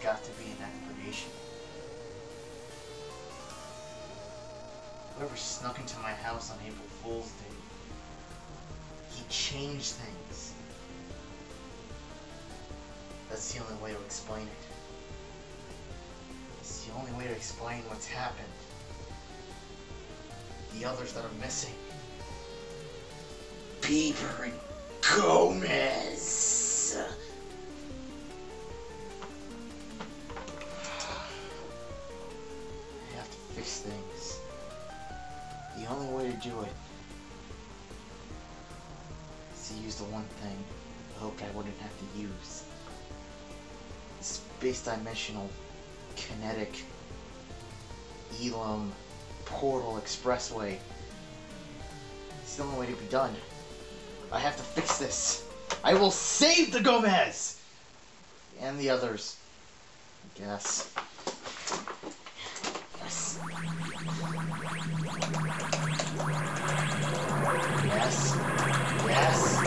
got to be an explanation. Whoever snuck into my house on April Fool's Day, he changed things. That's the only way to explain it. It's the only way to explain what's happened. The others that are missing. Bieber and Gomez. I have to fix things. The only way to do it is to use the one thing I hoped I wouldn't have to use. Space dimensional, kinetic, Elam, portal expressway. It's the only way to be done. I have to fix this. I will save the Gomez! And the others, I guess. Yes. Yes. Yes.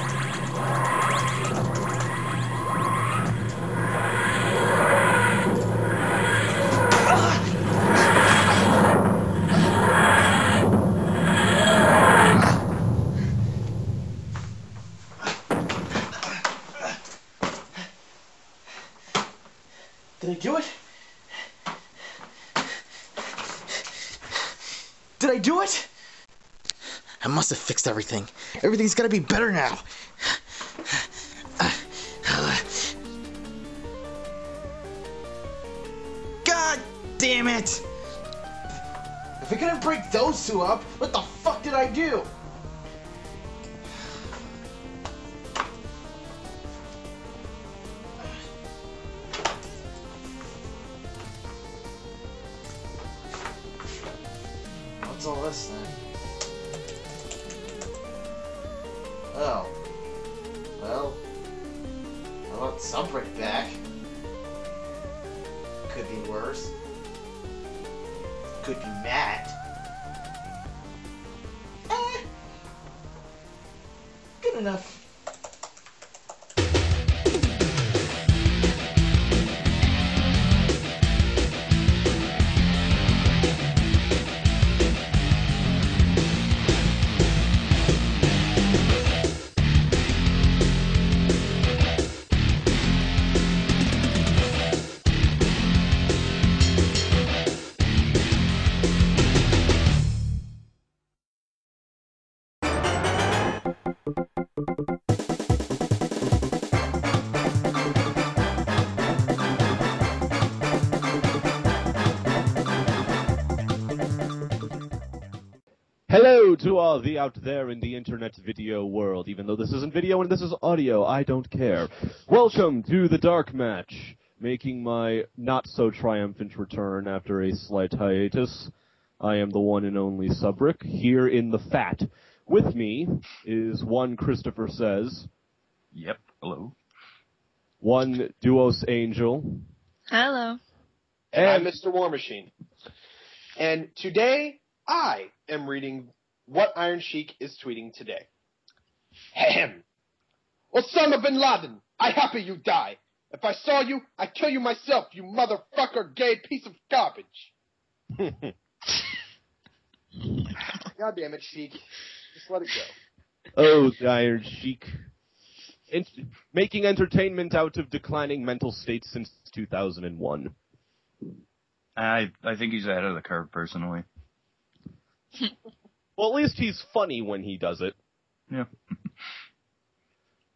Did I do it? Did I do it? I must have fixed everything. Everything's gotta be better now. God damn it! If I couldn't break those two up, what the fuck did I do? What's all this then? Oh. Well. How about Subrick back? Could be worse. Could be Matt. Good enough. Hello to all the out there in the internet video world. Even though this isn't video and this is audio, I don't care. Welcome to the Dark Match, making my not-so-triumphant return after a slight hiatus. I am the one and only Subrick, here in the fat. With me is one Christopher Says. Yep, hello. One Duos Angel. Hello. And I'm Mr. War Machine. And today, I am reading what Iron Sheik is tweeting today. Ahem. Osama bin Laden, I happy you die. If I saw you, I'd kill you myself, you motherfucker gay piece of garbage. God damn it, Sheik. Just let it go. Oh, the Iron Sheik. Making entertainment out of declining mental states since 2001. I think he's ahead of the curve, personally. Well, at least he's funny when he does it. Yeah.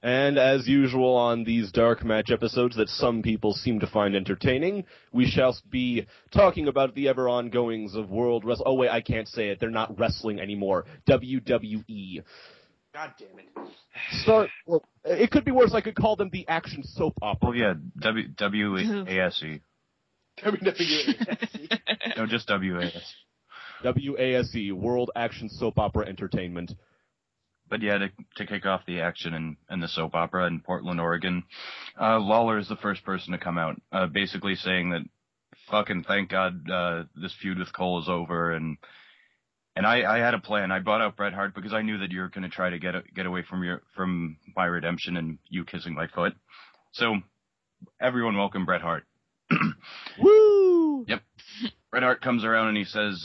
And as usual on these Dark Match episodes that some people seem to find entertaining, we shall be talking about the ever-ongoings of World Wrestling. Oh, wait, I can't say it. They're not wrestling anymore. WWE. God damn it. Well, it could be worse. I could call them the action soap opera. Oh, yeah, WASE. WWE. No, just WAS. WASE, World Action Soap Opera Entertainment. But yeah, to kick off the action in the soap opera in Portland, Oregon, Lawler is the first person to come out, basically saying that fucking thank God this feud with Cole is over, and I had a plan. I brought out Bret Hart because I knew that you were going to try to get away from my redemption and you kissing my foot. So everyone welcome Bret Hart. Woo! Yep. Bret Hart comes around and he says,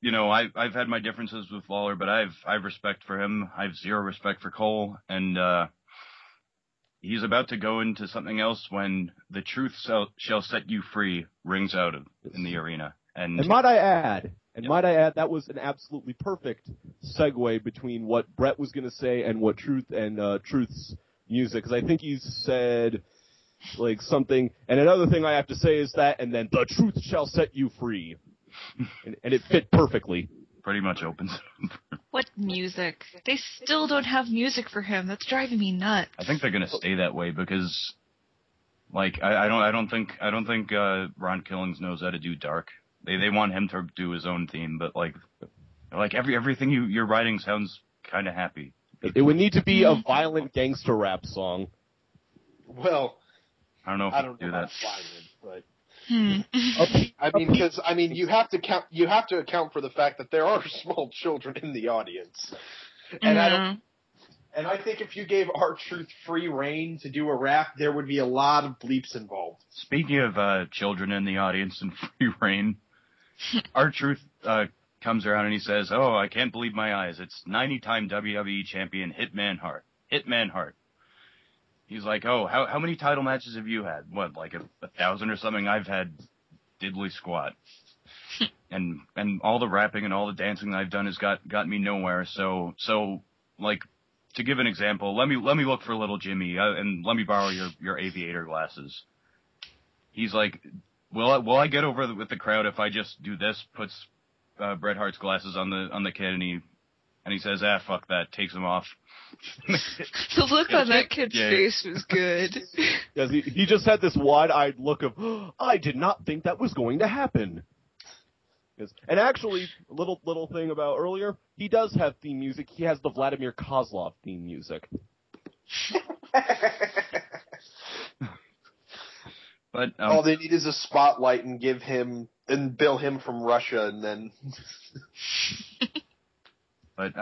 you know, I've had my differences with Lawler, but I've respect for him. I have zero respect for Cole, and he's about to go into something else when "The Truth Shall Set You Free" rings out in the arena. And might I add, that was an absolutely perfect segue between what Bret was going to say and what Truth and Truth's music, because I think he said like something, and another thing I have to say is that, and then "The Truth Shall Set You Free," and it fit perfectly. Pretty much opens. What music? They still don't have music for him. That's driving me nuts. I think they're gonna stay that way because, like, I don't think Ron Killings knows how to do dark. They want him to do his own theme, but like everything you're writing sounds kind of happy. It would need to be a violent gangster rap song. Well, I don't know if I you don't can know do about that. violent, Hmm. but because you have to account for the fact that there are small children in the audience, and I think if you gave R-Truth free reign to do a rap, there would be a lot of bleeps involved. Speaking of children in the audience and free reign, R-Truth comes around and he says, "Oh, I can't believe my eyes. It's 90-time WWE champion Hitman Hart. Hitman Hart." He's like, "Oh, how many title matches have you had? What, like 1,000 or something? I've had diddly squat." and all the rapping and all the dancing that I've done has got me nowhere. So like, to give an example, let me look for little Jimmy and let me borrow your aviator glasses. He's like, will I get over with the crowd if I just do this? Puts Bret Hart's glasses on the kid, and he says, fuck that, takes them off. The look on that kid's face was good. Yes, he just had this wide-eyed look of, I did not think that was going to happen. Yes. And actually, little thing about earlier, he does have theme music. He has the Vladimir Kozlov theme music. But all they need is a spotlight and bill him from Russia, and then. But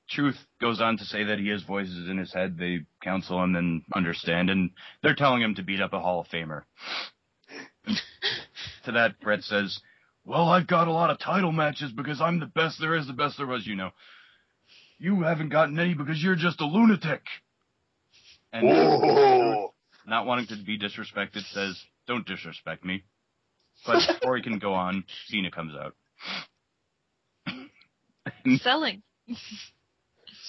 Truth goes on to say that he has voices in his head. They counsel him and understand, and they're telling him to beat up a Hall of Famer. To that, Bret says, "Well, I've got a lot of title matches because I'm the best there is, the best there was, you know. You haven't gotten any because you're just a lunatic." And Truth, not wanting to be disrespected, says, "Don't disrespect me." But before he can go on, Cena comes out. Selling.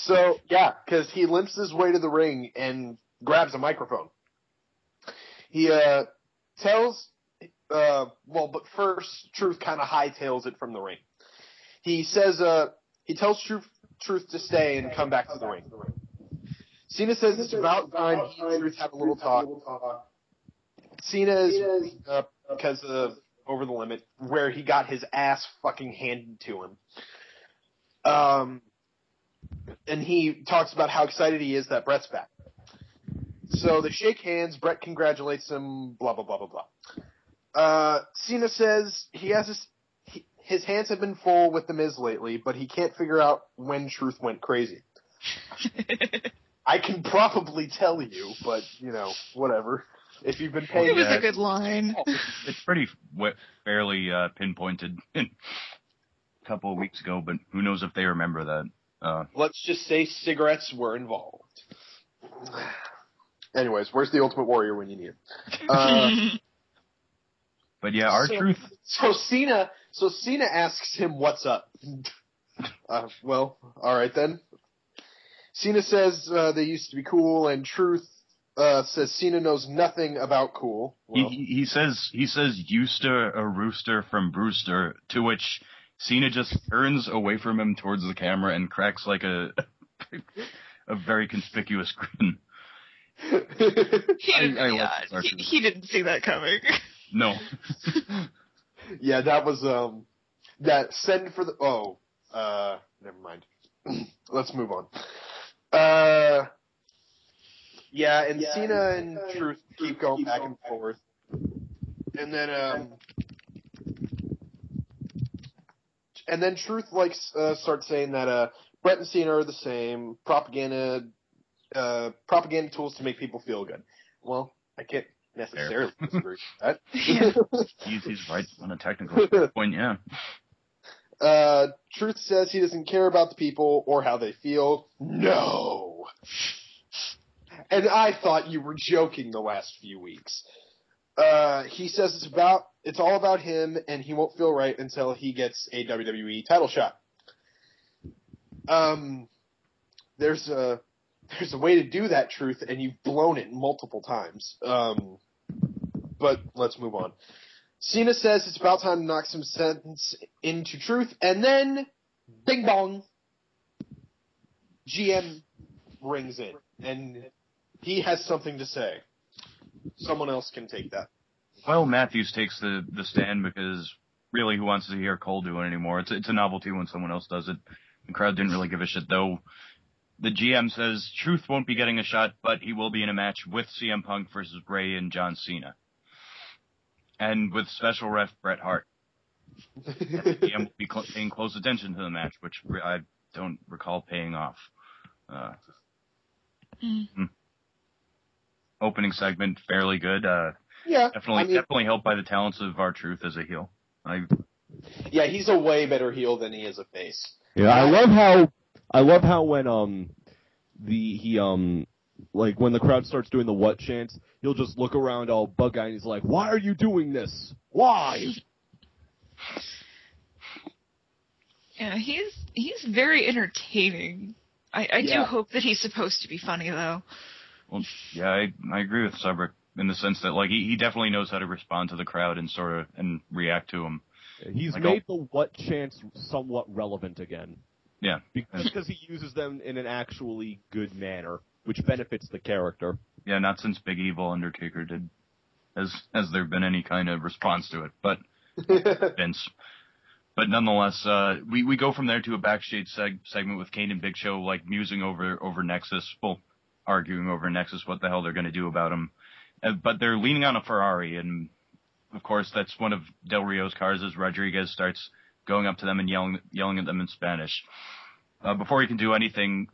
So, yeah, because he limps his way to the ring and grabs a microphone. He tells, but first, Truth kind of hightails it from the ring. He says, he tells Truth to stay and come back to the ring. Cena says it's about time he and Truth have a little talk. Cena is up because of Over the Limit, where he got his ass fucking handed to him. And he talks about how excited he is that Bret's back. So they shake hands, Bret congratulates him, blah, blah, blah, blah, blah. Cena says his hands have been full with The Miz lately, but he can't figure out when Truth went crazy. I can probably tell you, but, whatever. If you've been paying It was a good line. It's pretty fairly pinpointed a couple of weeks ago, but who knows if they remember that. Let's just say cigarettes were involved. Anyways, where's the Ultimate Warrior when you need him? But yeah, R-Truth. So Cena asks him what's up. Well, all right then. Cena says they used to be cool, and Truth says Cena knows nothing about cool. Well, he says used to a rooster from Brewster, to which Cena just turns away from him towards the camera and cracks like a very conspicuous grin. He didn't see that coming. No. Yeah, that was that send for the never mind. Let's move on. Yeah, and Cena and Truth keep going back and forth. And then Truth starts saying that Bret and Cena are the same, propaganda tools to make people feel good. Well, I can't. necessarily disagree with Yeah. that. He's right on a technical point, yeah. Truth says he doesn't care about the people or how they feel. No! And I thought you were joking the last few weeks. He says it's all about him, and he won't feel right until he gets a WWE title shot. There's a way to do that, Truth, and you've blown it multiple times. But let's move on. Cena says it's about time to knock some sense into Truth, and then, bing bong, GM rings in, and he has something to say. Someone else can take that. Well, Matthews takes the stand because really, who wants to hear Cole do it anymore? It's a novelty when someone else does it. The crowd didn't really give a shit, though. The GM says Truth won't be getting a shot, but he will be in a match with CM Punk versus Bray and John Cena. And with special ref Bret Hart. The GM will be paying close attention to the match, which I don't recall paying off. Opening segment, fairly good. Yeah. Definitely helped by the talents of R-Truth as a heel. Yeah, he's a way better heel than he is a face. Yeah, I love how when when the crowd starts doing the what chants, he'll just look around all bug-eyed and he's like, "Why are you doing this? Why?" Yeah, he's very entertaining. I do hope that he's supposed to be funny though. Well, yeah, I agree with Subrick in the sense that he definitely knows how to respond to the crowd and react to them. He's made the what chants somewhat relevant again. Yeah. Because he uses them in an actually good manner, which benefits the character. Yeah, not since Big Evil Undertaker did. Has there been any kind of response to it, but Vince. But nonetheless, we go from there to a backstage segment with Kane and Big Show, musing over Nexus. Well, arguing over Nexus, what the hell they're going to do about him. But they're leaning on a Ferrari, and of course that's one of Del Rio's cars as Rodriguez starts going up to them and yelling at them in Spanish. Before he can do anything,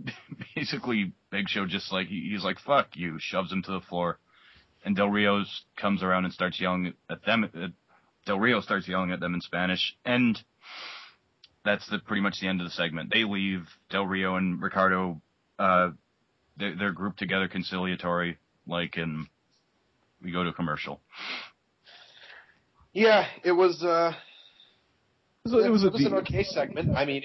basically Big Show just he's like, "Fuck you," shoves him to the floor. And Del Rio comes around and starts yelling at them. Del Rio starts yelling at them in Spanish, and that's pretty much the end of the segment. They leave. Del Rio and Ricardo, they're grouped together conciliatory, and we go to commercial. Yeah, it was an okay segment. I mean,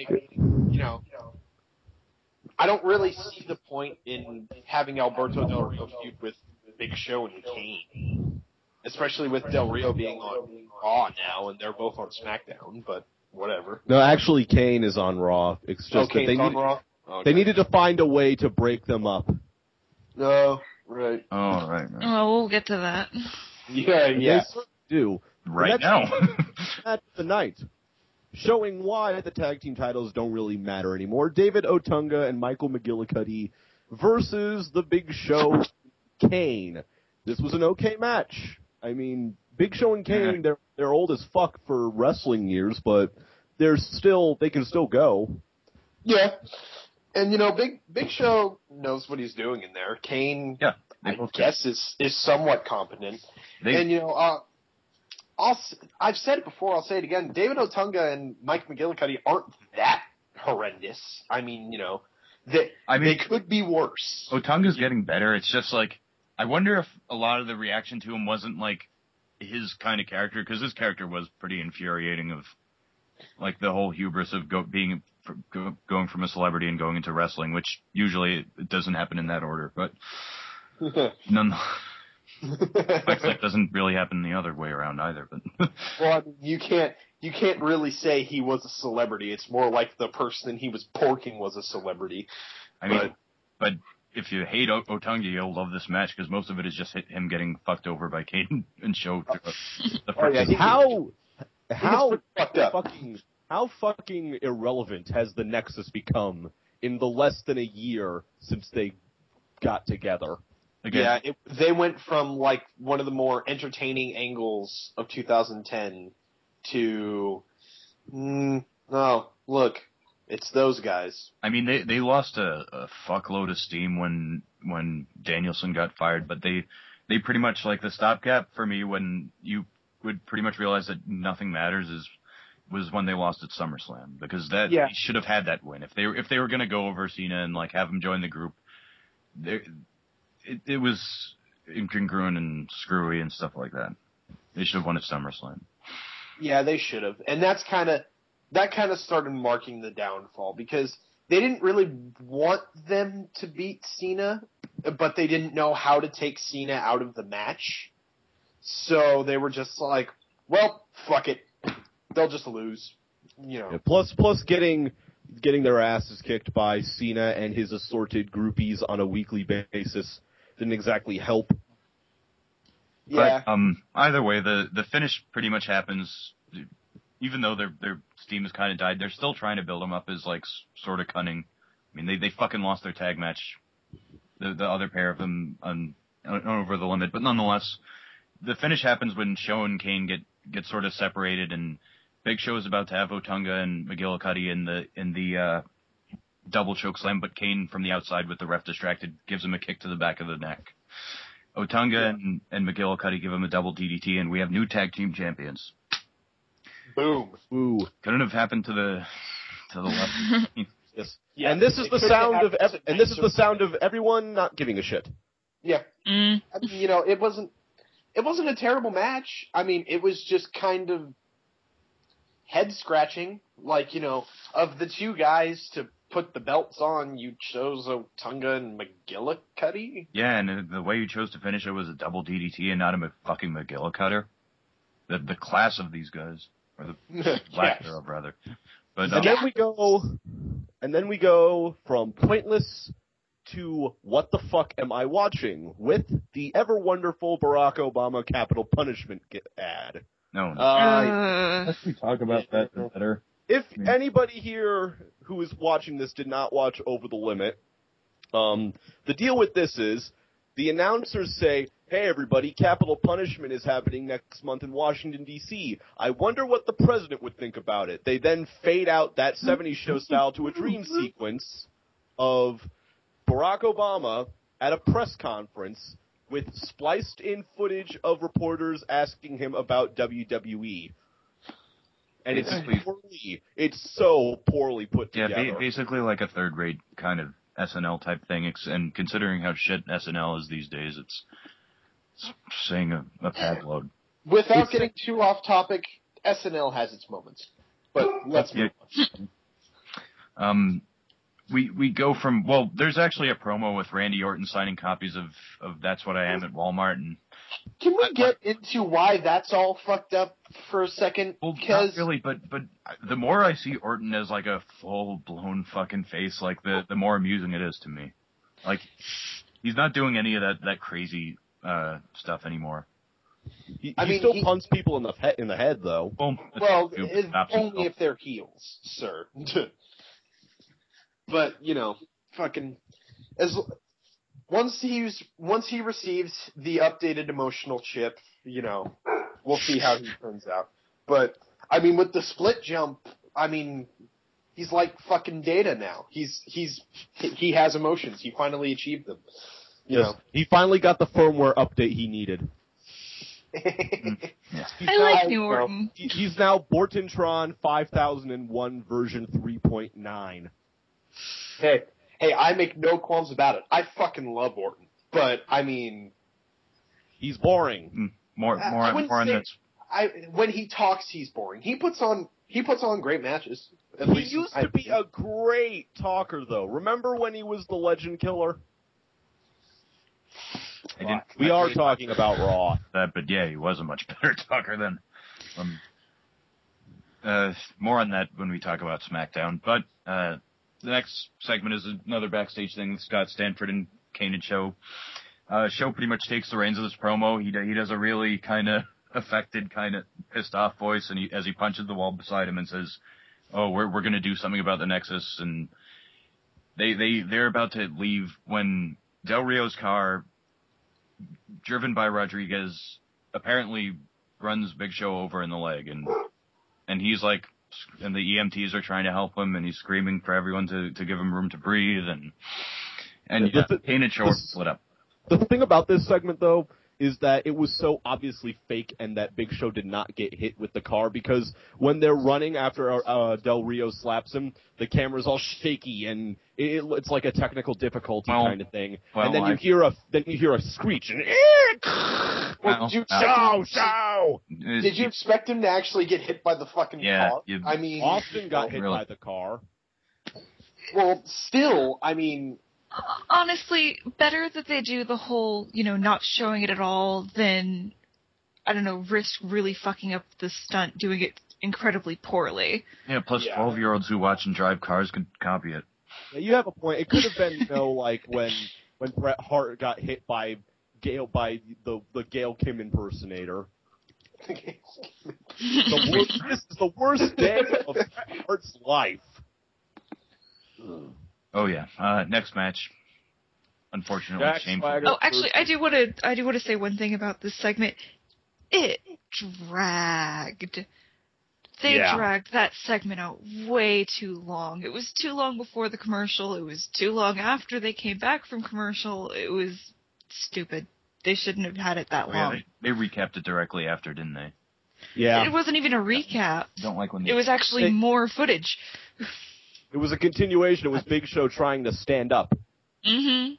I don't really see the point in having Alberto Del Rio feud with Big Show and Kane, especially with Del Rio being on Raw now, and they're both on SmackDown. But whatever. No, actually, Kane is on Raw. It's just that on Raw. Okay. They needed to find a way to break them up. No, right. Oh, right. Well, we'll get to that. Yeah. They do. Right now. That's the night. Showing why the tag team titles don't really matter anymore. David Otunga and Michael McGillicuddy versus the Big Show Kane. This was an okay match. I mean, Big Show and Kane, they're old as fuck for wrestling years, but they can still go. Yeah. And Big Show knows what he's doing in there. Kane, I guess, is somewhat competent. I've said it before, I'll say it again. David Otunga and Mike McGillicuddy aren't that horrendous. I mean, they could be worse. Otunga's getting better. It's just I wonder if a lot of the reaction to him wasn't his kind of character, because his character was pretty infuriating of the whole hubris of going from a celebrity and going into wrestling, which usually it doesn't happen in that order, but it doesn't really happen the other way around either. But well, I mean, you can't really say he was a celebrity. It's more like the person he was porking was a celebrity. But if you hate Otunga, you'll love this match because most of it is just him getting fucked over by Kane and Show. How fucking irrelevant has the Nexus become in the less than a year since they got together? Again. Yeah, they went from one of the more entertaining angles of 2010 to, look, it's those guys. I mean, they lost a fuckload of steam when Danielson got fired, but they they pretty much, like, the stopgap for me when you would pretty much realize that nothing matters was when they lost at SummerSlam, because they should have had that win. If they were going to go over Cena and, like, have him join the group, it was incongruent and screwy and stuff like that. They should have won at SummerSlam. Yeah, they should have. And that kind of started marking the downfall, because they didn't really want them to beat Cena, but they didn't know how to take Cena out of the match. So they were just like, well, fuck it. They'll just lose. You know. Yeah, plus getting their asses kicked by Cena and his assorted groupies on a weekly basis didn't exactly help. Yeah. But either way, the finish pretty much happens. Even though their steam has kind of died, they're still trying to build them up as, like, sort of cunning. I mean, they fucking lost their tag match, the other pair of them over the limit. But nonetheless, the finish happens when Show and Kane get sort of separated, and Big Show is about to have Otunga and McGillicuddy in the double choke slam, but Kane from the outside with the ref distracted gives him a kick to the back of the neck. Otunga and McGillicuddy give him a double DDT, and we have new tag team champions. Boom. Ooh. Couldn't have happened to the left. Yes. Yeah, And this is the sound of everyone not giving a shit. Yeah. Mm. I mean, you know, it wasn't a terrible match. I mean, it was just kind of head scratching. Like, you know, of the two guys to put the belts on, you chose Otunga and McGillicuddy. Yeah, and the way you chose to finish it was a double DDT and not a fucking McGillicutter. The class of these guys, or the lack thereof, rather. But and then we go from pointless to what the fuck am I watching with the ever wonderful Barack Obama capital punishment ad. No. Let's talk about that better. If anybody here who is watching this did not watch Over the Limit, the deal with this is the announcers say, hey everybody, capital punishment is happening next month in Washington, D.C. I wonder what the president would think about it. They then fade out that 70s show style to a dream sequence of Barack Obama at a press conference with spliced in footage of reporters asking him about WWE. And it's so poorly put together. Yeah, basically like a third-rate kind of SNL type thing, and considering how shit SNL is these days, it's saying a bad load. Without getting too off topic, SNL has its moments. But let's move on. We go from, well, there's actually a promo with Randy Orton signing copies of That's What I Am at Walmart, and can we get into why that's all fucked up for a second? Well, not really, but the more I see Orton as like a full-blown fucking face, like the more amusing it is to me. Like, he's not doing any of that crazy stuff anymore. He still punts people in the head, though. Well, only if they're heels, sir. But, you know, fucking once he receives the updated emotional chip, you know, we'll see how he turns out. But I mean, with the split jump, I mean, he's like fucking Data now. He has emotions. He finally achieved them. You know. He finally got the firmware update he needed. I like New Orton. He's now Bortentron 5001 version 3.9. Hey, I make no qualms about it. I fucking love Orton, but I mean, he's boring. More on this. When he talks, he's boring. He puts on great matches. He used to be a great talker, though. Remember when he was the Legend Killer? We are talking about Raw. But yeah, he was a much better talker then. More on that when we talk about SmackDown. But the next segment is another backstage thing with Scott Stanford and Kane and Show. Show pretty much takes the reins of this promo. He does a really kind of affected, kind of pissed off voice, and as he punches the wall beside him and says, "Oh, we're going to do something about the Nexus," and they're about to leave when Del Rio's car, driven by Rodriguez, apparently runs Big Show over in the leg, and he's like, and the EMTs are trying to help him, and he's screaming for everyone to give him room to breathe, and Kane and Show are split up. The thing about this segment, though, is that it was so obviously fake and that Big Show did not get hit with the car, because when they're running after Del Rio slaps him, the camera's all shaky and it's like a technical difficulty kind of thing. Well, and then you hear a screech and Did you expect him to actually get hit by the fucking car? I mean, Austin got hit by the car. Well, still, I mean... Honestly, better that they do the whole, not showing it at all than, I don't know, risk really fucking up the stunt, doing it incredibly poorly. Yeah, plus 12-year-olds who watch and drive cars could copy it. Yeah, you have a point. It could have been, like when Bret Hart got hit by the Gail Kim impersonator. This is the worst day of Bret Hart's life. Oh yeah. Next match. Unfortunately, shameful. Oh, actually, I do want to say one thing about this segment. It dragged. They dragged that segment out way too long. It was too long before the commercial. It was too long after they came back from commercial. It was stupid. They shouldn't have had it that long. Yeah, they recapped it directly after, didn't they? Yeah. It wasn't even a recap. Don't like when it was actually more footage. It was a continuation. It was Big Show trying to stand up. Mm-hmm.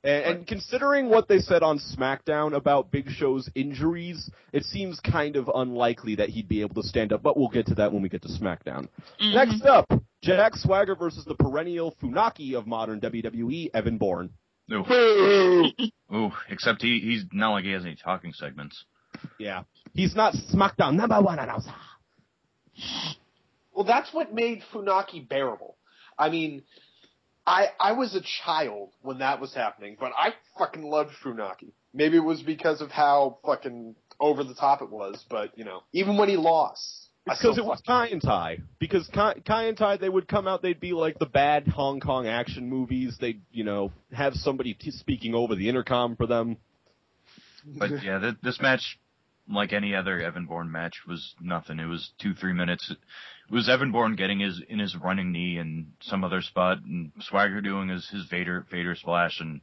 And considering what they said on SmackDown about Big Show's injuries, it seems kind of unlikely that he'd be able to stand up, but we'll get to that when we get to SmackDown. Mm-hmm. Next up, Jack Swagger versus the perennial Funaki of modern WWE, Evan Bourne. Ooh, except he's not like he has any talking segments. Yeah. He's not SmackDown #1 announcer. Well, that's what made Funaki bearable. I mean, I was a child when that was happening, but I fucking loved Funaki. Maybe it was because of how fucking over the top it was, but, even when he lost. It's because it was Kai and Tai. Because Kai and Tai, they would come out, they'd be like the bad Hong Kong action movies. They'd, have somebody speaking over the intercom for them. But yeah, this match, like any other Evan Bourne match, was nothing. It was 2-3 minutes. It was Evan Bourne getting his running knee and some other spot, and Swagger doing his Vader splash and a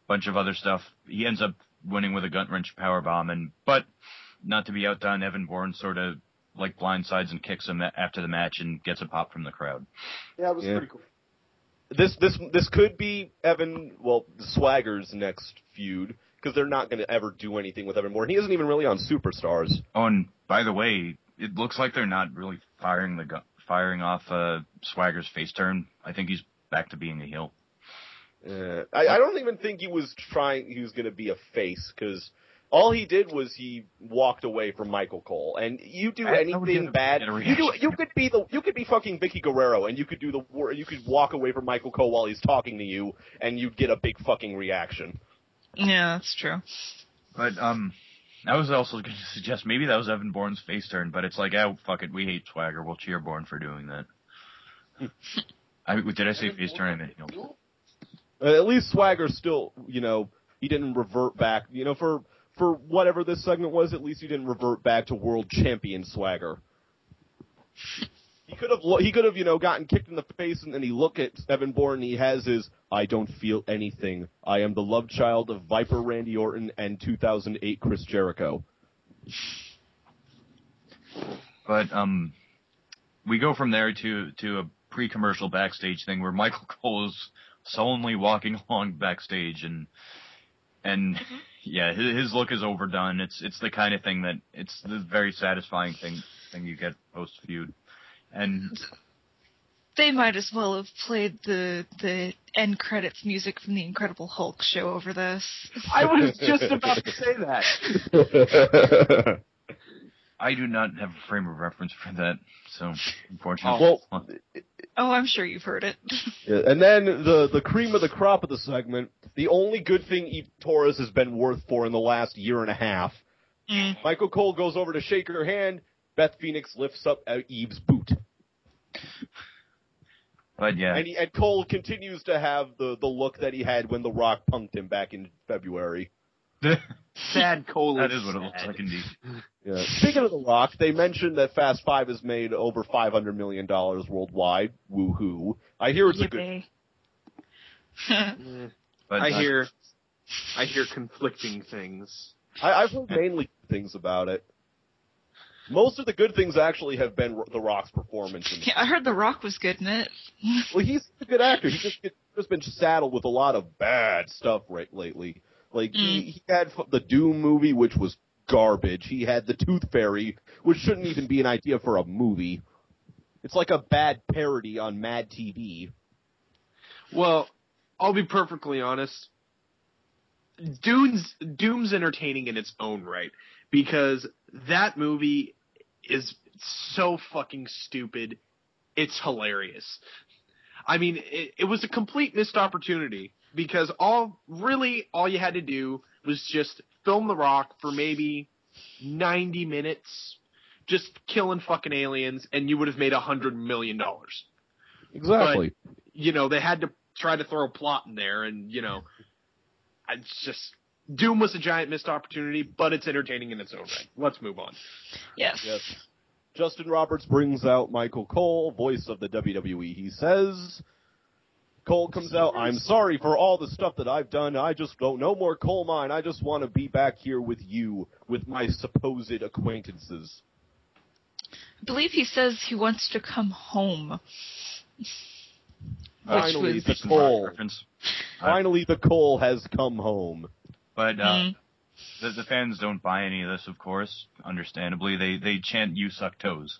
bunch of other stuff. He ends up winning with a gut wrench powerbomb, but not to be outdone, Evan Bourne sort of like blindsides and kicks him after the match and gets a pop from the crowd. Yeah, it was pretty cool. This could be Swagger's next feud, because they're not going to ever do anything with Evan Bourne. He isn't even really on Superstars. Oh, and by the way, it looks like they're not really firing off Swagger's face turn. I think he's back to being a heel. I don't even think he was going to be a face, because all he did was he walked away from Michael Cole. And you do anything bad, you could be fucking Vicky Guerrero, and you could walk away from Michael Cole while he's talking to you, and you'd get a big fucking reaction. Yeah, that's true. But I was also going to suggest maybe that was Evan Bourne's face turn, but it's like, oh, fuck it, we hate Swagger. We'll cheer Bourne for doing that. Did I say face turn? I mean, at least Swagger still, he didn't revert back. For whatever this segment was, at least he didn't revert back to world champion Swagger. He could have, gotten kicked in the face, and then he look at Evan Bourne, and he has his, I don't feel anything. I am the love child of Viper Randy Orton and 2008 Chris Jericho. But, we go from there to a pre-commercial backstage thing where Michael Cole is sullenly walking along backstage, and yeah, his look is overdone. It's the kind of thing that, it's the very satisfying thing you get post-feud. And they might as well have played the end credits music from the Incredible Hulk show over this. I was just about to say that. I do not have a frame of reference for that, so unfortunately. I'm sure you've heard it. Yeah, and then the cream of the crop of the segment, the only good thing Eve Torres has been worth for in the last year and a half. Michael Cole goes over to shake her hand. Beth Phoenix lifts up Eve's boot. But yeah. And Cole continues to have the look that he had when The Rock punked him back in February. Sad Cole. That is what it looks like indeed. Yeah. Speaking of The Rock, they mentioned that Fast 5 has made over $500 million worldwide. Woohoo. I hear it's a good... But I hear I hear conflicting things. I've heard mainly good things about it. Most of the good things actually have been The Rock's performance. Yeah, I heard The Rock was good in it. Well, he's a good actor. He's just been saddled with a lot of bad stuff lately. Like, he had the Doom movie, which was garbage. He had The Tooth Fairy, which shouldn't even be an idea for a movie. It's like a bad parody on Mad TV. Well, I'll be perfectly honest. Doom's entertaining in its own right, because that movie is so fucking stupid. It's hilarious. I mean, it was a complete missed opportunity, because all you had to do was just film The Rock for maybe 90 minutes, just killing fucking aliens, and you would have made $100 million. Exactly. But, they had to try to throw a plot in there, and, it's just... Doom was a giant missed opportunity, but it's entertaining in its own right. Let's move on. Yes. Justin Roberts brings out Michael Cole, voice of the WWE. He says, Cole comes out, I'm sorry for all the stuff that I've done. I just don't, no more coal mine. I just want to be back here with you, with my supposed acquaintances. I believe he says he wants to come home. Finally, the Cole. Finally, the Cole has come home. But the fans don't buy any of this, of course. Understandably, they chant "You suck toes."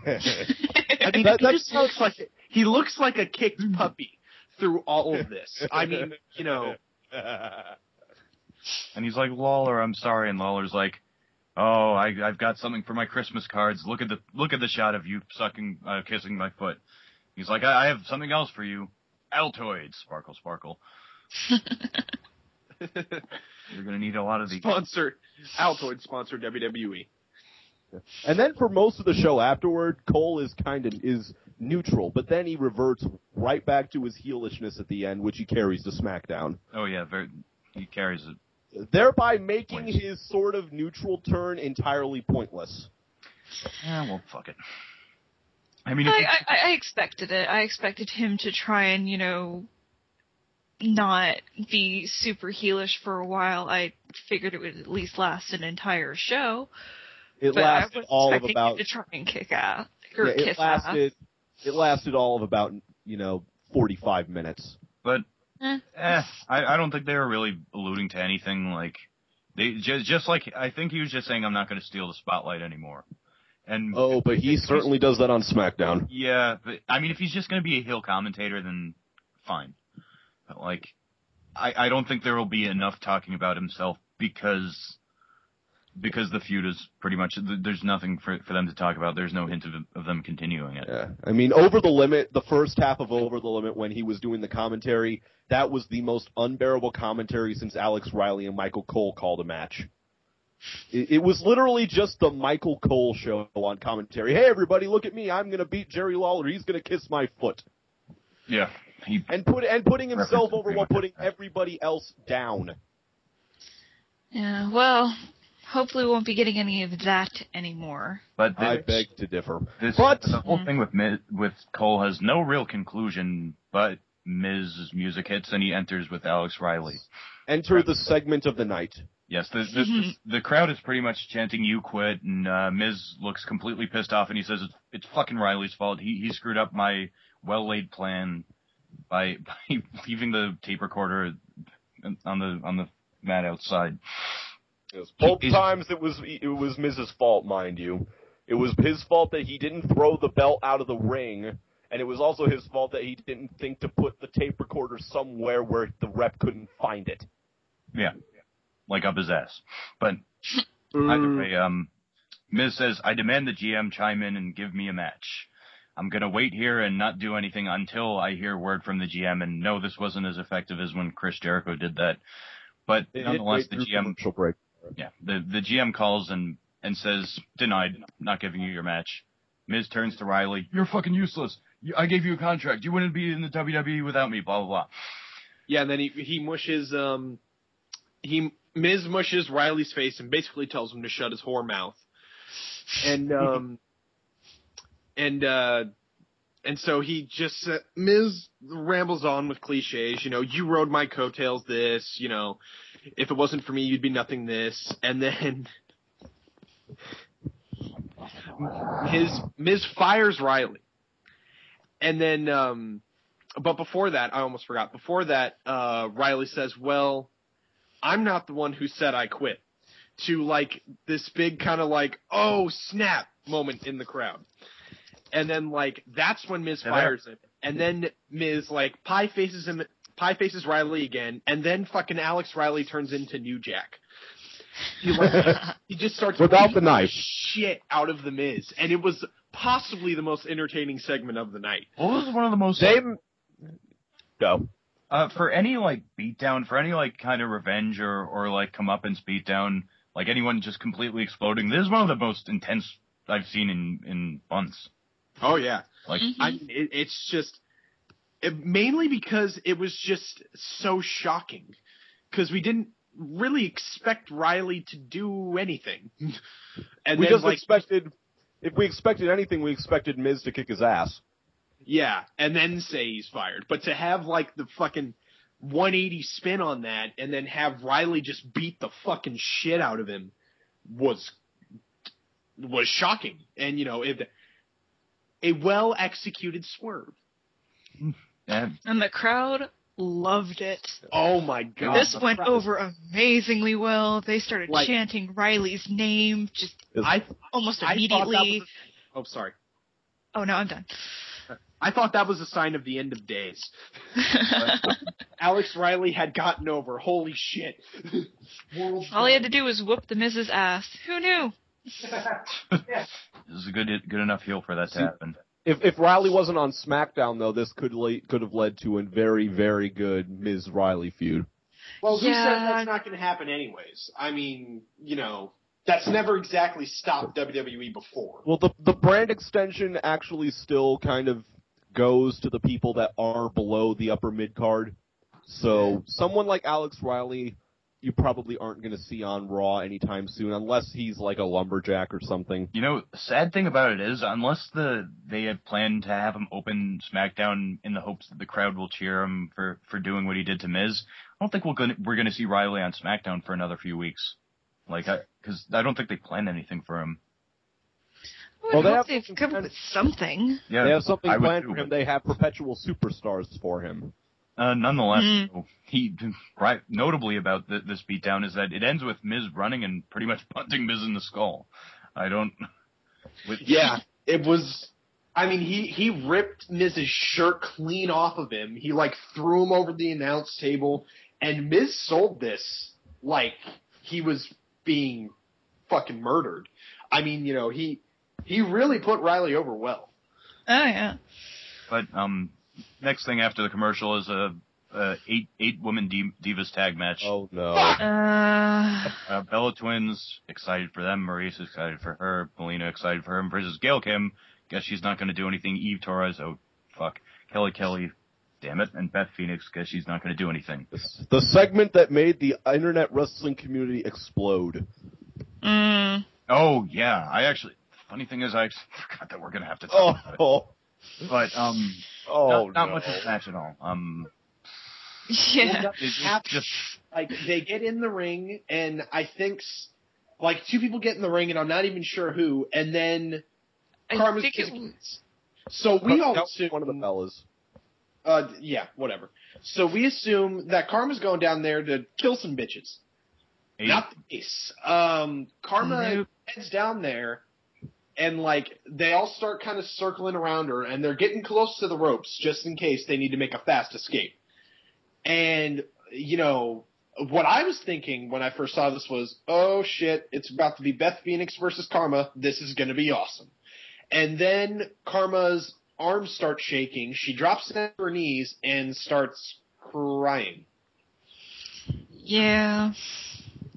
I mean, he looks like a kicked puppy through all of this. I mean, And he's like, "Lawler, I'm sorry," and Lawler's like, "Oh, I've got something for my Christmas cards. Look at the shot of you kissing my foot." He's like, I have something else for you. Altoids, sparkle, sparkle. You're gonna need a lot of these. Altoids sponsor WWE. And then for most of the show afterward, Cole is is neutral, but then he reverts right back to his heelishness at the end, which he carries to SmackDown. Oh yeah, he carries it. Thereby making his sort of neutral turn entirely pointless. Yeah, well, fuck it. I mean, I expected it. I expected him to try and, not be super heelish for a while. I figured it would at least last an entire show. It lasted all of about. Him to try and kick ass. It lasted all of about 45 minutes. But I don't think they were really alluding to anything. Like they just like I think he was just saying, I'm not going to steal the spotlight anymore. But he certainly does that on SmackDown. Yeah, but I mean, if he's just going to be a heel commentator, then fine. But like, I don't think there will be enough talking about himself because the feud is pretty much, there's nothing for them to talk about. There's no hint of them continuing it. Yeah. I mean, Over the Limit, the first half of Over the Limit when he was doing the commentary, that was the most unbearable commentary since Alex Riley and Michael Cole called a match. It was literally just the Michael Cole show on commentary. Hey, everybody, look at me. I'm going to beat Jerry Lawler. He's going to kiss my foot. Yeah. Putting himself over while putting everybody else down. Yeah, well, hopefully we won't be getting any of that anymore. But I beg to differ. The whole thing with Cole has no real conclusion, but Miz's music hits and he enters with Alex Riley. Enter the segment of the night. Yes, the crowd is pretty much chanting "You quit," and Miz looks completely pissed off, and he says it's fucking Riley's fault. He screwed up my well-laid plan by leaving the tape recorder on the mat outside. Yes, both times it was Miz's fault, mind you. It was his fault that he didn't throw the belt out of the ring, and it was also his fault that he didn't think to put the tape recorder somewhere where the rep couldn't find it. Yeah. Like up his ass. But either way, Miz says, I demand the GM chime in and give me a match. I'm going to wait here and not do anything until I hear word from the GM. And no, this wasn't as effective as when Chris Jericho did that. But nonetheless, the GM... Yeah, the GM calls and says, denied, not giving you your match. Miz turns to Riley, you're fucking useless. I gave you a contract. You wouldn't be in the WWE without me, blah, blah, blah. Yeah, and then he mushes... Miz mushes Riley's face and basically tells him to shut his whore mouth. And And so he just, Miz rambles on with cliches, you rode my coattails this, if it wasn't for me, you'd be nothing this. And then Miz fires Riley. And then, but before that, I almost forgot. Before that, Riley says, well, I'm not the one who said I quit. To like this big kind of like, oh snap moment in the crowd. And then like, that's when Miz fires him. And then Miz like pie faces Riley again. And then fucking Alex Riley turns into New Jack. He just starts without the knife shit out of the Miz. And it was possibly the most entertaining segment of the night. What was one of the most... Go. For any, like, beatdown, for any, like, kind of revenge or like, comeuppance beatdown, like, anyone just completely exploding, this is one of the most intense I've seen in months. Oh, yeah. Like, it's just... mainly because it was just so shocking. Because we didn't really expect Riley to do anything. And we then, just expected... If we expected anything, we expected Miz to kick his ass. Yeah, and then say he's fired. But to have, like, the fucking 180 spin on that and then have Riley just beat the fucking shit out of him was shocking. And, a well-executed swerve. and the crowd loved it. Oh, my God. This went over amazingly well. They started chanting Riley's name just almost immediately. Oh, sorry. Oh, no, I'm done. I thought that was a sign of the end of days. Alex Riley had gotten over. Holy shit. All he had to do was whoop the Miz's ass. Who knew? This is a good enough heel for that to happen. If Riley wasn't on SmackDown, though, this could have led to a very, very good Miz-Riley feud. Well, who said that's not going to happen anyways? I mean, that's never exactly stopped WWE before. Well, the brand extension actually still kind of goes to the people that are below the upper mid-card. So someone like Alex Riley, you probably aren't going to see on Raw anytime soon, unless he's like a lumberjack or something. Sad thing about it is, unless they had planned to have him open SmackDown in the hopes that the crowd will cheer him for doing what he did to Miz, I don't think we're going to see Riley on SmackDown for another few weeks. Because I don't think they planned anything for him. Well, they've come up with something. Yeah, they have something planned for him. They have perpetual superstars for him. Nonetheless, notably about this beatdown is that it ends with Miz running and pretty much punting Miz in the skull. Yeah, it was... I mean, he ripped Miz's shirt clean off of him. He, threw him over the announce table. And Miz sold this like he was being fucking murdered. I mean, he really put Riley over well. Oh, yeah. But, next thing after the commercial is a 8-woman Divas tag match. Oh, no. Bella Twins, excited for them. Maurice, excited for her. Melina, excited for him. Versus Gail Kim. Guess she's not going to do anything. Eve Torres, oh, fuck. Kelly, damn it. And Beth Phoenix, guess she's not going to do anything. The segment that made the internet wrestling community explode. Oh, yeah. Funny thing is, I forgot that we're going to have to talk about it. But, not much of a match at all. Yeah. It's just... they get in the ring, and I think, two people get in the ring, and I'm not even sure who, and then Karma's... So we all assume... one of the fellas. Yeah, whatever. So we assume that Karma's going down there to kill some bitches. Not the case. Karma heads down there, and, they all start kind of circling around her, and they're getting close to the ropes, just in case they need to make a fast escape. And, what I was thinking when I first saw this was, oh shit, it's about to be Beth Phoenix versus Karma. This is going to be awesome. And then Karma's arms start shaking. She drops to her knees and starts crying. Yeah.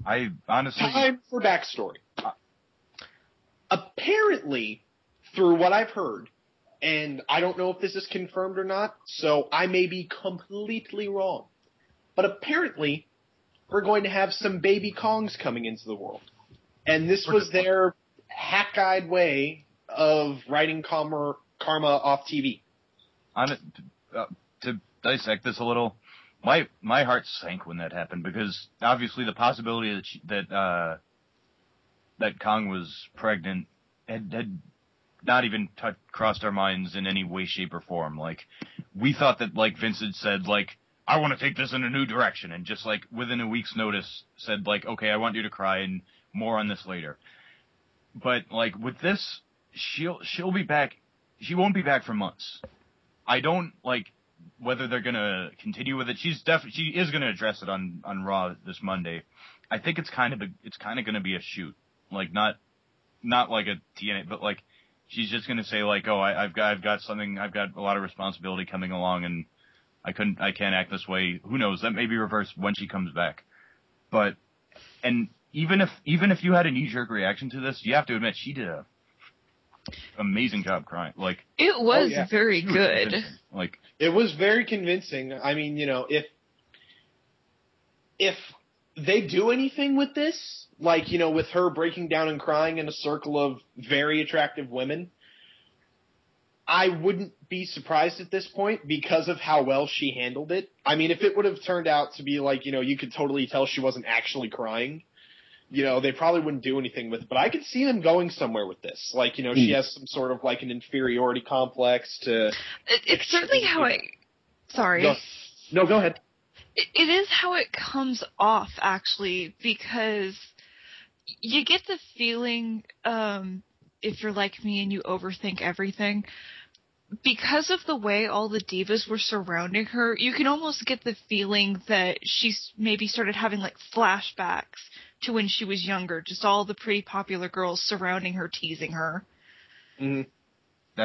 I honestly... Time for backstory. Apparently, through what I've heard, and I don't know if this is confirmed or not, so I may be completely wrong, but apparently we're going to have some baby Kongs coming into the world. And this was their hack-eyed way of writing Karma off TV. to dissect this a little, my heart sank when that happened, because obviously the possibility that Kong was pregnant had not even crossed our minds in any way, shape, or form. Like, we thought that, like, Vince had said, like, I want to take this in a new direction, and just, like, within a week's notice said, like, okay, I want you to cry, and more on this later. But, like, with this, she'll be back. She won't be back for months. I don't, like, whether they're gonna continue with it. She is gonna address it on Raw this Monday. I think it's kind of gonna be a shoot. Like, not like a TNA, but, like, she's just gonna say, like, oh, I've got something, I've got a lot of responsibility coming along, and I can't act this way. Who knows? That may be reversed when she comes back. But, and even if you had a knee-jerk reaction to this, you have to admit she did a amazing job crying. Like, it was very good. Like, it was very convincing. I mean, if they do anything with this, like, with her breaking down and crying in a circle of very attractive women, I wouldn't be surprised at this point because of how well she handled it. I mean, if it would have turned out to be like, you could totally tell she wasn't actually crying, they probably wouldn't do anything with it. But I could see them going somewhere with this. Like, she has some sort of, like, an inferiority complex to... It's certainly how I... Sorry. No, go ahead. It is how it comes off, actually, because you get the feeling, if you're like me and you overthink everything, because of the way all the divas were surrounding her, you can almost get the feeling that she's maybe started having, like, flashbacks to when she was younger, just all the pretty popular girls surrounding her, teasing her. Mm-hmm.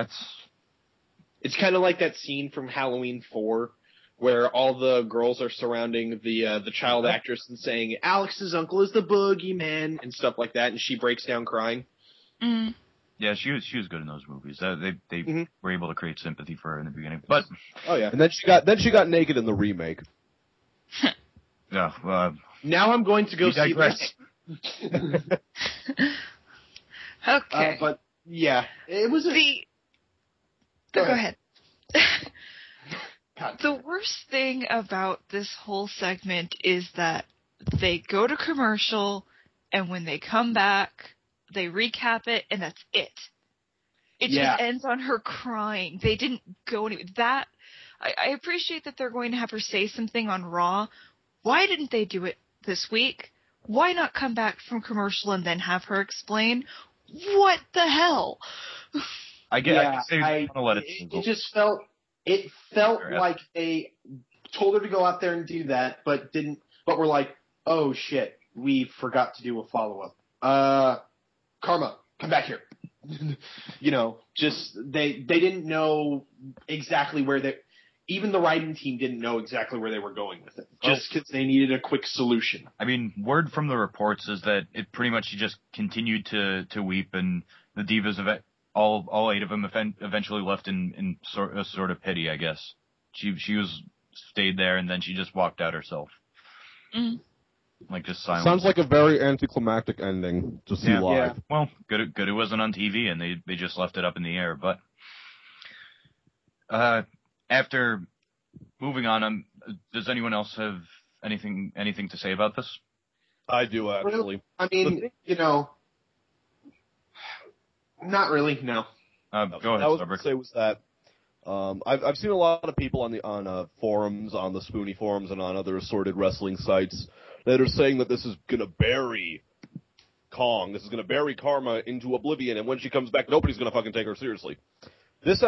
It's kind of like that scene from Halloween 4, where all the girls are surrounding the child actress and saying, Alex's uncle is the boogeyman, and stuff like that, and she breaks down crying. Mm-hmm. Yeah, she was good in those movies. They were able to create sympathy for her in the beginning. But and then she got naked in the remake. Yeah. Now I'm going to go see this. Okay. But yeah, it was Go ahead. The worst thing about this whole segment is that they go to commercial, and when they come back, they recap it, and that's it. It just ends on her crying. They didn't go anywhere. I appreciate that they're going to have her say something on Raw. Why didn't they do it this week? Why not come back from commercial and then have her explain? What the hell? It just felt like they told her to go out there and do that, but were like, oh shit, we forgot to do a follow-up. Karma, come back here. Just they didn't know exactly where even the writing team didn't know exactly where they were going with it, just because they needed a quick solution. I mean, word from the reports is that it pretty much she just continued to weep, and the divas all 8 of them eventually left in sort of pity, I guess. She stayed there, and then she just walked out herself. Mm. Like, just silent. Sounds like a very anticlimactic ending to see live. Yeah. Well, good it wasn't on TV, and they just left it up in the air. But after moving on, does anyone else have anything to say about this? I do, actually. I mean, not really, no. Go ahead, I was going Subrick. to say was that I've seen a lot of people on forums, on the Spoonie forums, and on other assorted wrestling sites that are saying that this is going to bury Kong. This is going to bury Karma into oblivion, and when she comes back, nobody's going to fucking take her seriously. That's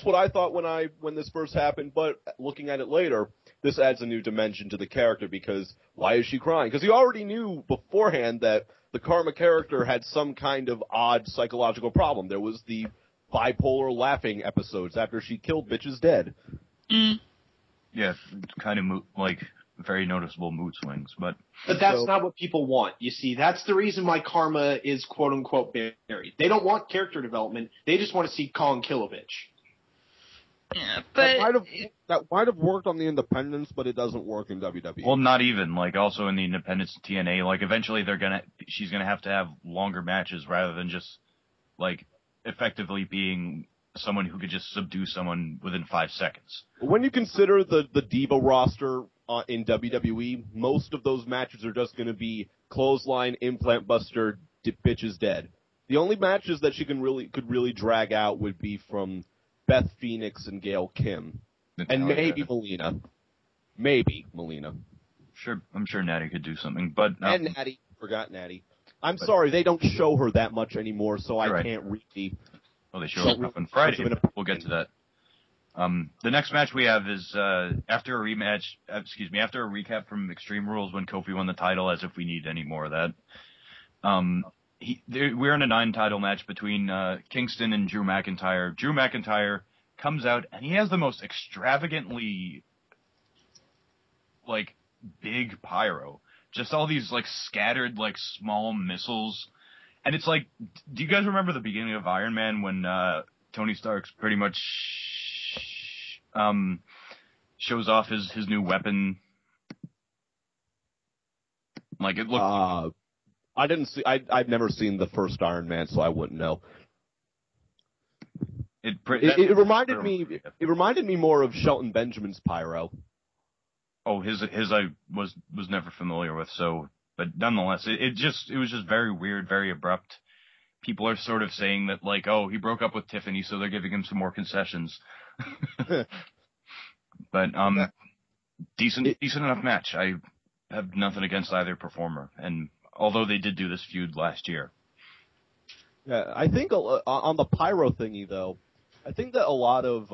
what I thought when this first happened, but looking at it later, this adds a new dimension to the character, because why is she crying? Because he already knew beforehand that the Karma character had some kind of odd psychological problem. There was the bipolar laughing episodes after she killed bitches dead. Mm. Yeah, kind of like very noticeable mood swings, but that's not what people want. You see, that's the reason why Karma is quote unquote buried. They don't want character development. They just want to see Kong kill a bitch. Yeah, but that might have worked on the independents, but it doesn't work in WWE. Well, not even, like, also in the independents TNA, like, eventually she's gonna have to have longer matches rather than just, like, effectively being someone who could just subdue someone within 5 seconds. When you consider the Diva roster in WWE, most of those matches are just going to be clothesline, implant buster, bitch is dead. The only matches that she could really drag out would be from Beth Phoenix and Gail Kim. And maybe Melina. Maybe Melina. Sure, I'm sure Natty could do something, but... and Natty. Forgot Natty. I'm sorry, they don't show her that much anymore, so I can't really... Well, they show up on Friday. We'll get to that. The next match we have is after a recap from Extreme Rules when Kofi won the title, as if we need any more of that. We're in a 9-title match between Kingston and Drew McIntyre. Drew McIntyre comes out, and he has the most extravagantly, big pyro. Just all these, scattered, small missiles. And it's do you guys remember the beginning of Iron Man when Tony Stark's pretty much shows off his new weapon? It looked... I didn't see... I've never seen the first Iron Man, so I wouldn't know. It reminded me more of Shelton Benjamin's pyro. Oh, his I was never familiar with, so... But nonetheless, it was just very weird, very abrupt. People are sort of saying that, he broke up with Tiffany, so they're giving him some more concessions. But, decent enough match. I have nothing against either performer, and although they did do this feud last year. Yeah, I think on the pyro thingy, though, I think that a lot of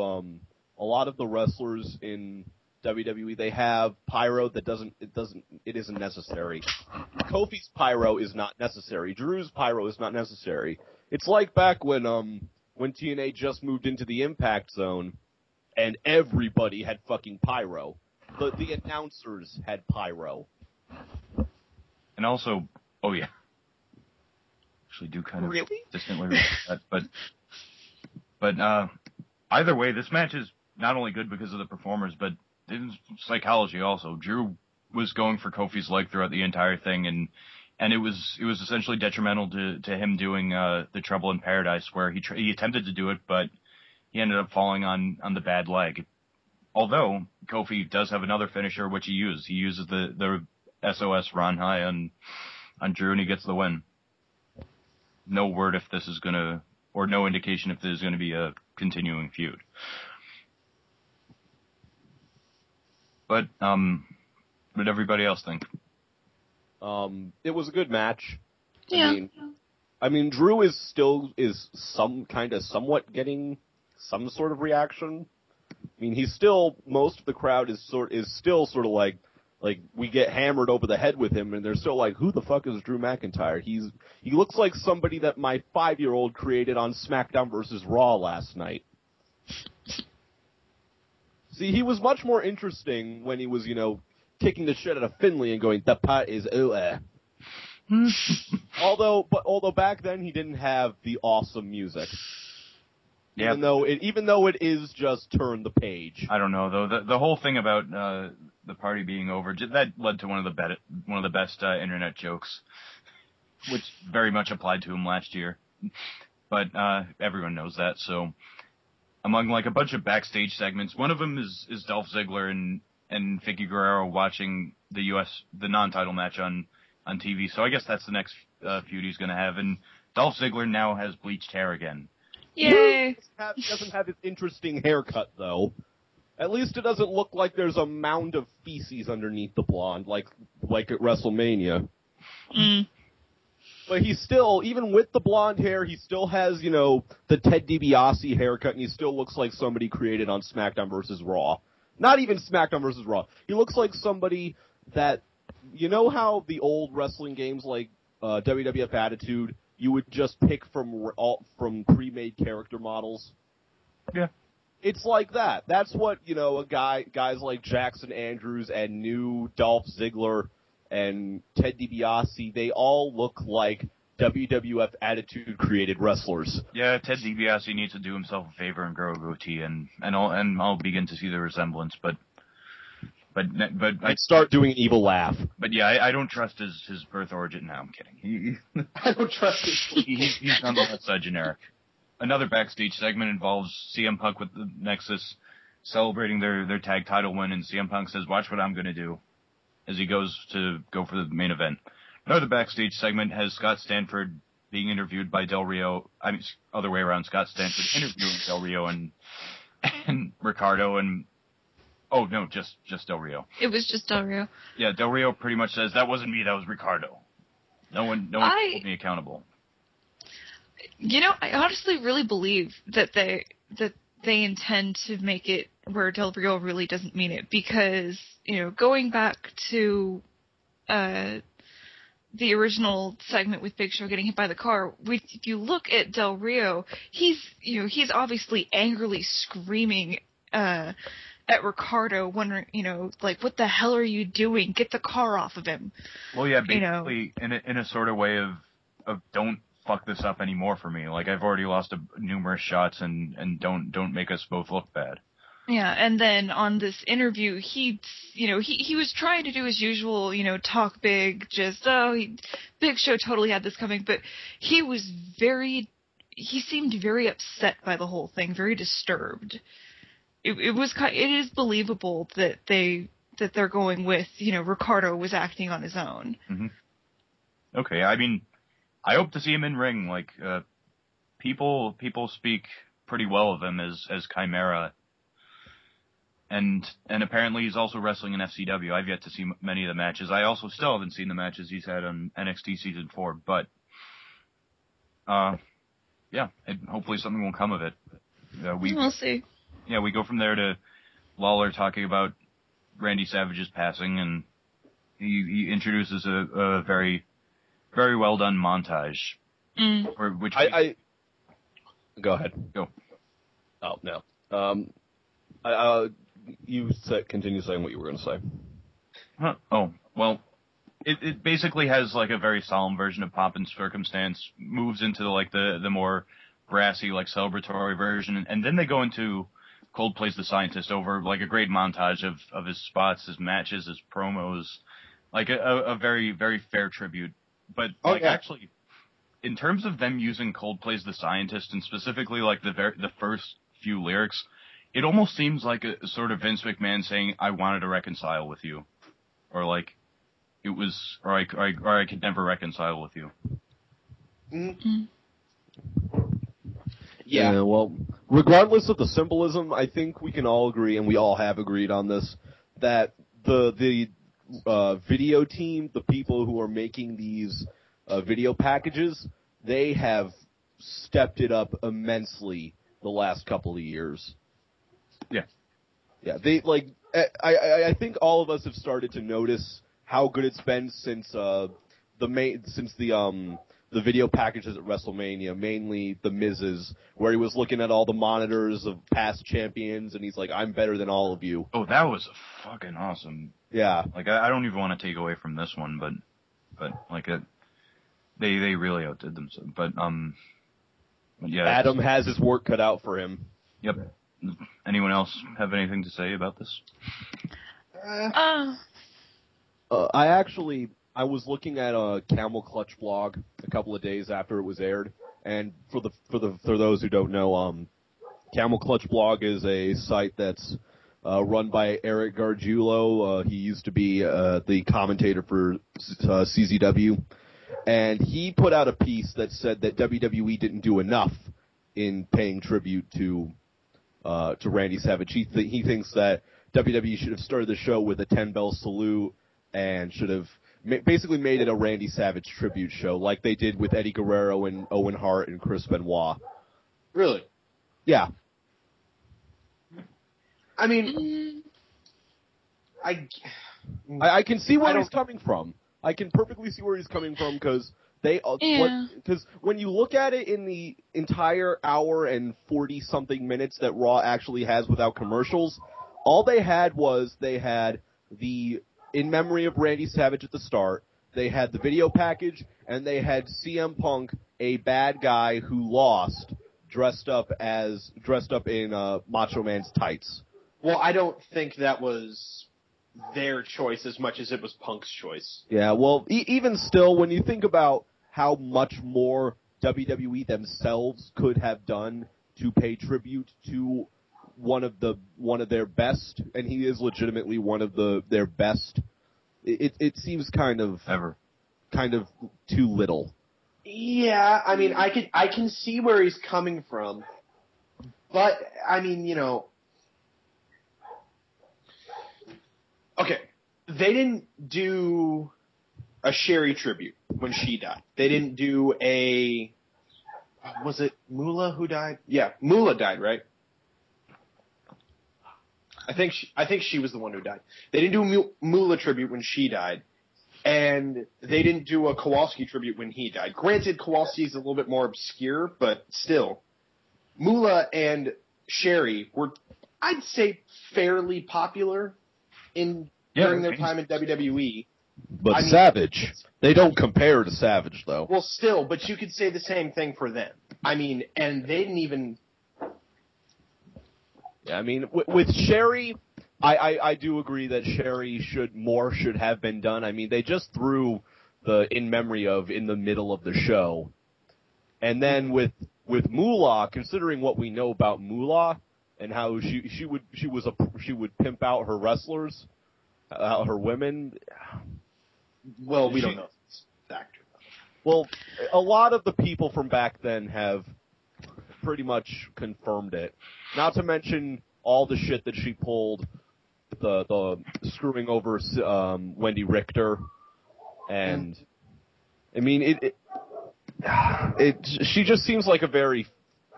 the wrestlers in WWE, they have pyro that isn't necessary. Kofi's pyro is not necessary. Drew's pyro is not necessary. It's like back when TNA just moved into the Impact Zone and everybody had fucking pyro. The announcers had pyro. And also, oh yeah. Actually do kind of distantly regret that, but either way, this match is not only good because of the performers, but in psychology also. Drew was going for Kofi's leg throughout the entire thing, and it was essentially detrimental to him doing the Trouble in Paradise, where he attempted to do it, but he ended up falling on the bad leg. Although Kofi does have another finisher, which he uses. He uses the SOS Ron High on Drew, and he gets the win. No word if this is gonna, or no indication if there's gonna be a continuing feud. But what did everybody else think? It was a good match. Yeah. I mean, Drew is somewhat getting some sort of reaction. I mean, most of the crowd is still sort of like we get hammered over the head with him, and they're still like, who the fuck is Drew McIntyre? He looks like somebody that my 5-year-old created on SmackDown vs. Raw last night. See, he was much more interesting when he was, kicking the shit out of Finlay and going, the pot is over. Although back then he didn't have the awesome music. Yep. Even though it is just turn the page. I don't know though. The whole thing about the party being over, that led to one of the best internet jokes, which very much applied to him last year. But everyone knows that. So among a bunch of backstage segments, one of them is Dolph Ziggler and Vicky Guerrero watching the non-title match on TV. So I guess that's the next feud he's going to have. And Dolph Ziggler now has bleached hair again. Yay! He doesn't have his interesting haircut, though. At least it doesn't look like there's a mound of feces underneath the blonde, like at WrestleMania. Mm. But he's still, even with the blonde hair, he still has, the Ted DiBiase haircut, and he still looks like somebody created on SmackDown vs. Raw. Not even SmackDown vs. Raw. He looks like somebody that, how the old wrestling games like WWF Attitude, you would just pick from pre-made character models? Yeah. It's like that. That's what, guys like Jackson Andrews and new Dolph Ziggler and Ted DiBiase, they all look like WWF Attitude created wrestlers. Yeah, Ted DiBiase needs to do himself a favor and grow a goatee, and I'll begin to see the resemblance, but I'd start doing an evil laugh. But yeah, I don't trust his birth origin. No, I'm kidding. I don't trust his. He's nonetheless generic. another backstage segment involves CM Punk with the Nexus celebrating their tag title win, and CM Punk says, "Watch what I'm going to do," as he goes for the main event. Another backstage segment has Scott Stanford being interviewed by Del Rio. I mean, other way around. Scott Stanford interviewing Del Rio and Ricardo and. Oh, no, just Del Rio. It was just Del Rio. Yeah, Del Rio pretty much says, "That wasn't me, that was Ricardo. No one hold me accountable." You know, I honestly really believe that they intend to make it where Del Rio really doesn't mean it, because, you know, going back to the original segment with Big Show getting hit by the car, if you look at Del Rio, he's obviously angrily screaming at Ricardo, wondering, you know, like, what the hell are you doing? Get the car off of him. Well, yeah, basically, you know, in a sort of way of don't fuck this up anymore for me. Like, I've already lost numerous shots, and don't make us both look bad. Yeah, and then on this interview, he was trying to do his usual, you know, talk big, just, Big Show totally had this coming, but he seemed very upset by the whole thing, very disturbed. It is believable that they're going with, you know, Ricardo was acting on his own. Mm-hmm. Okay, I mean, I hope to see him in ring. Like, people speak pretty well of him as Chimera, and apparently he's also wrestling in FCW. I've yet to see many of the matches. I also still haven't seen the matches he's had on NXT Season 4, but yeah, and hopefully something will come of it. We'll see. Yeah, we go from there to Lawler talking about Randy Savage's passing, and he introduces a very, very well done montage. Which go ahead. Go. Oh no. Continue saying what you were going to say. Huh. Oh well, it basically has like a very solemn version of Pomp and Circumstance, moves into like the more brassy, like celebratory version, and then they go into Coldplay's The Scientist over like a great montage of his spots, his matches, his promos, like a very, very fair tribute. But actually, in terms of them using Coldplay's The Scientist, and specifically like the first few lyrics, it almost seems like a sort of Vince McMahon saying, "I wanted to reconcile with you," or like it was, or I could never reconcile with you. Mm-hmm. Yeah, well, regardless of the symbolism, I think we can all agree, and we all have agreed on this, that the video team, the people who are making these video packages, they have stepped it up immensely the last couple of years. Yeah. Yeah, they, like, I think all of us have started to notice how good it's been since the video packages at WrestleMania, mainly the Miz's, where he was looking at all the monitors of past champions, and he's like, "I'm better than all of you." Oh, that was fucking awesome. Yeah. Like, I don't even want to take away from this one, but like, they really outdid themselves. But yeah. Adam has his work cut out for him. Yep. Anyone else have anything to say about this? I was looking at a Camel Clutch blog a couple of days after it was aired, and for those who don't know, Camel Clutch blog is a site that's run by Eric Gargiulo. He used to be the commentator for CZW, and he put out a piece that said that WWE didn't do enough in paying tribute to Randy Savage. He thinks that WWE should have started the show with a 10-bell salute and should have basically made it a Randy Savage tribute show, like they did with Eddie Guerrero and Owen Hart and Chris Benoit. Really? Yeah. I mean, I can see where he's coming from. I can perfectly see where he's coming from, because when you look at it in the entire hour and 40-something minutes that Raw actually has without commercials, all they had the In Memory of Randy Savage at the start, they had the video package, and they had CM Punk, a bad guy who lost, dressed up in Macho Man's tights. Well, I don't think that was their choice as much as it was Punk's choice. Yeah, well, even still, when you think about how much more WWE themselves could have done to pay tribute to one of their best, and he is legitimately one of their best. It seems kind of too little. Yeah, I mean, I can see where he's coming from, but I mean, okay, they didn't do a Sherry tribute when she died. They didn't do was it Moolah who died? Yeah, Moolah died, right? I think she was the one who died. They didn't do a Moolah tribute when she died, and they didn't do a Kowalski tribute when he died. Granted, Kowalski is a little bit more obscure, but still, Moolah and Sherry were, I'd say, fairly popular during their time in WWE. But Savage, they don't compare to Savage, though. Well, still, but you could say the same thing for them. I mean, and they didn't even. Yeah, I mean, with Sherry, I do agree that Sherry should have been done. I mean, they just threw the In Memory of in the middle of the show, and then with Moolah, considering what we know about Moolah and how she would pimp out her wrestlers, her women. Well, we don't know if it's factor. Well, a lot of the people from back then have pretty much confirmed it. Not to mention all the shit that she pulled, the screwing over Wendy Richter, and I mean she just seems like a very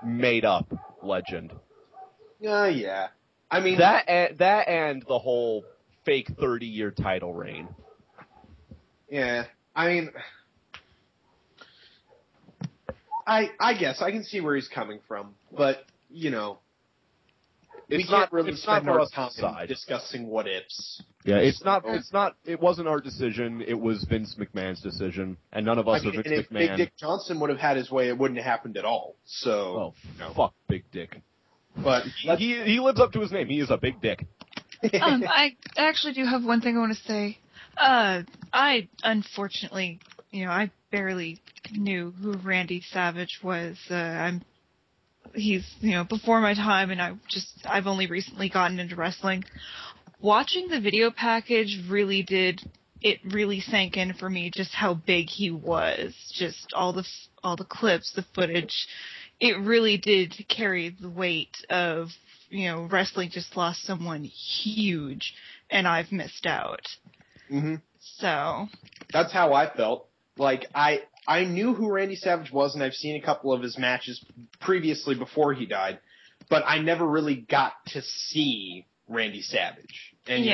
made up legend. Yeah. I mean that and the whole fake 30-year title reign. Yeah, I mean, I guess I can see where he's coming from, but we can't really spend our time discussing what ifs. Yeah, it wasn't our decision. It was Vince McMahon's decision, and none of us are Vince McMahon. If Big Dick Johnson would have had his way, it wouldn't have happened at all. So, fuck Big Dick. But he lives up to his name. He is a big dick. I actually do have one thing I want to say. I unfortunately, I barely knew who Randy Savage was. He's, before my time, and I've only recently gotten into wrestling. Watching the video package really sank in for me just how big he was. Just all the clips, the footage. It really did carry the weight of, wrestling just lost someone huge, and I've missed out. Mm-hmm. So that's how I felt. Like I knew who Randy Savage was, and I've seen a couple of his matches previously before he died, but I never really got to see Randy Savage. And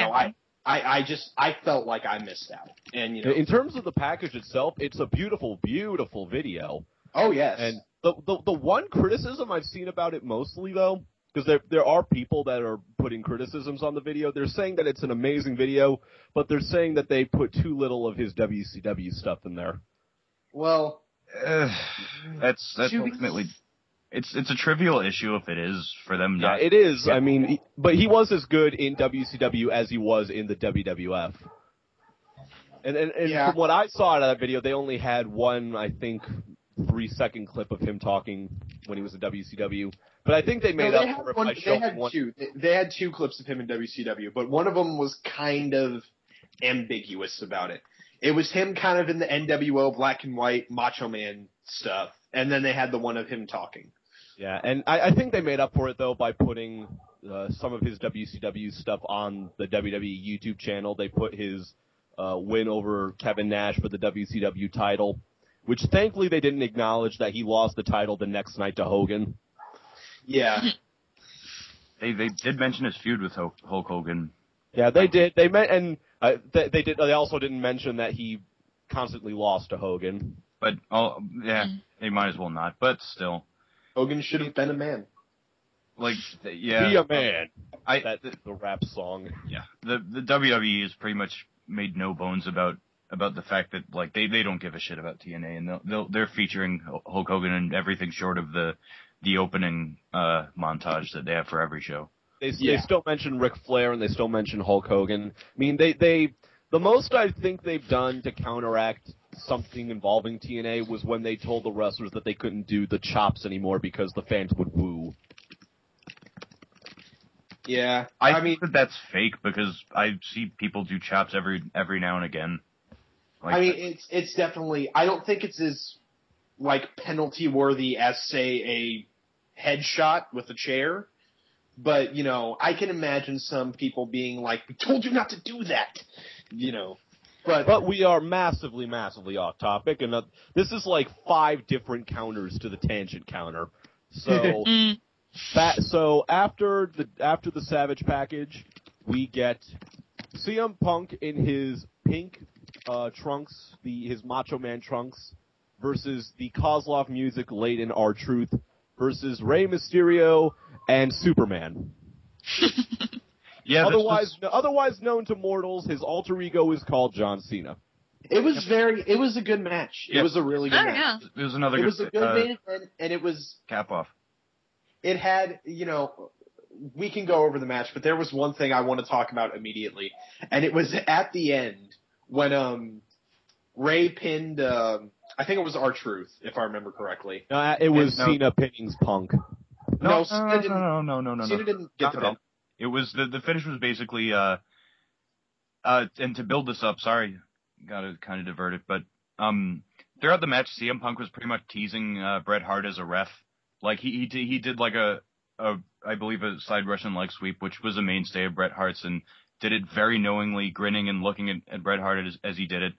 I felt like I missed out. And in terms of the package itself, it's a beautiful, beautiful video. Oh yes. And the one criticism I've seen about it mostly though, because there are people that are putting criticisms on the video. They're saying that it's an amazing video, but they're saying that they put too little of his WCW stuff in there. Well, that's ultimately it's a trivial issue if it is for them. Yeah, it is. I mean, but he was as good in WCW as he was in the WWF. And from what I saw out of that video, they only had one, I think, 3-second clip of him talking when he was in WCW. But I think they made up for it by showing one. They had two clips of him in WCW, but one of them was kind of ambiguous about it. It was him kind of in the NWO black and white Macho Man stuff, and then they had the one of him talking. Yeah, and I think they made up for it, though, by putting some of his WCW stuff on the WWE YouTube channel. They put his win over Kevin Nash for the WCW title, which thankfully they didn't acknowledge that he lost the title the next night to Hogan. Yeah. They did mention his feud with Hulk Hogan. Yeah, they did. They also didn't mention that he constantly lost to Hogan. But they might as well not. But still, Hogan should have been a man. Be a man. That's the rap song. Yeah, the WWE has pretty much made no bones about the fact that they don't give a shit about TNA, and they're featuring Hulk Hogan in everything short of the opening montage that they have for every show. They still mention Ric Flair and they still mention Hulk Hogan. I mean, they The most I think they've done to counteract something involving TNA was when they told the wrestlers that they couldn't do the chops anymore because the fans would woo. Yeah, I mean that's fake because I see people do chops every now and again. Like, I mean, it's definitely. I don't think it's as like penalty worthy as say a headshot with a chair, but you know, I can imagine some people being like, "We told you not to do that," you know. But we are massively, massively off topic, and this is like 5 different counters to the tangent counter. So, so after the Savage package, we get CM Punk in his pink trunks, his Macho Man trunks, versus the Kozlov music laden R-Truth versus Rey Mysterio and Superman. yeah. Otherwise known to mortals, his alter ego is called John Cena. it was a good match. Yeah. It was a really good match. Yeah. It was another. It was a good main event, and it was. Cap off. It had, you know, we can go over the match, but there was one thing I want to talk about immediately, and it was at the end when Ray pinned. I think it was R-Truth, if I remember correctly. It was Cena pinning Punk. No, no. Cena didn't get the pin. It was the finish was basically and to build this up, sorry, gotta kind of divert it, but throughout the match, CM Punk was pretty much teasing Bret Hart as a ref. Like he did like a I believe a side Russian leg sweep, which was a mainstay of Bret Hart's, and did it very knowingly, grinning and looking at Bret Hart as he did it.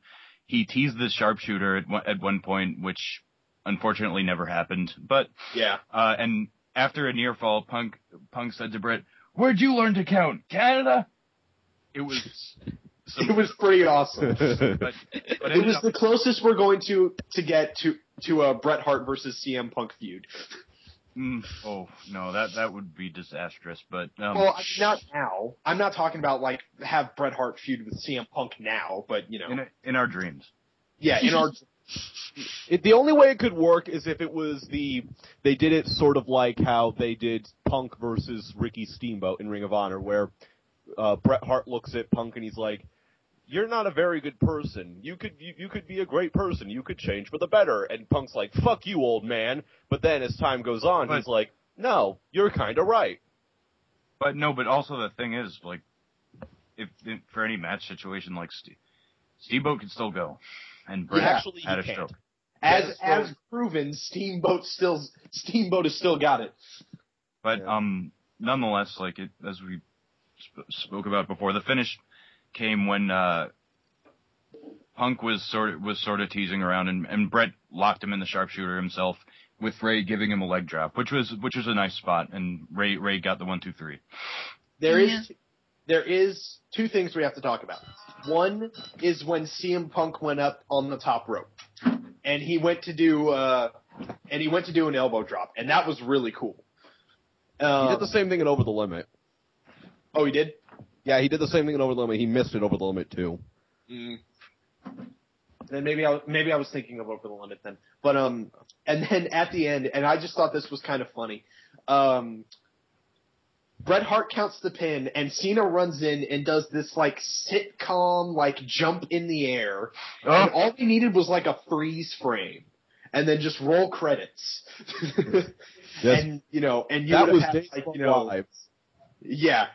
He teased the sharpshooter at one point, which unfortunately never happened. But yeah, and after a near fall, Punk said to Bret, "Where'd you learn to count? Canada?" It was it was pretty awesome. but it was the closest we're going to get to a Bret Hart versus CM Punk feud. Oh no, that would be disastrous. But well, not now. I'm not talking about like have Bret Hart feud with CM Punk now, but you know, in our dreams. Yeah, in our. The only way it could work is if it was they did it sort of like how they did Punk versus Ricky Steamboat in Ring of Honor, where Bret Hart looks at Punk and he's like, "You're not a very good person. You could be a great person. You could change for the better." And Punk's like, "Fuck you, old man." But then as time goes on, he's like, "No, you're kind of right." But also the thing is, like, if for any match situation, like Steamboat can still go, and Bret actually had a can't. stroke. As proven, Steamboat has still got it. But nonetheless, like as we spoke about before, the finish came when Punk was sort of teasing around, and Bret locked him in the sharpshooter himself, with Ray giving him a leg drop, which was a nice spot, and Ray got the 1, 2, 3. There is 2 things we have to talk about. One is when CM Punk went up on the top rope, and he went to do an elbow drop, and that was really cool. He did the same thing in Over the Limit. Oh, he did? Yeah, he did the same thing in Over the Limit. He missed it Over the Limit too. Then maybe I was thinking of Over the Limit then. But and then at the end, and I just thought this was kind of funny. Bret Hart counts the pin, and Cena runs in and does this like sitcom like jump in the air, and all he needed was like a freeze frame, and then just roll credits. Yes. And you that would was have Days like, Gone you know, Live. yeah,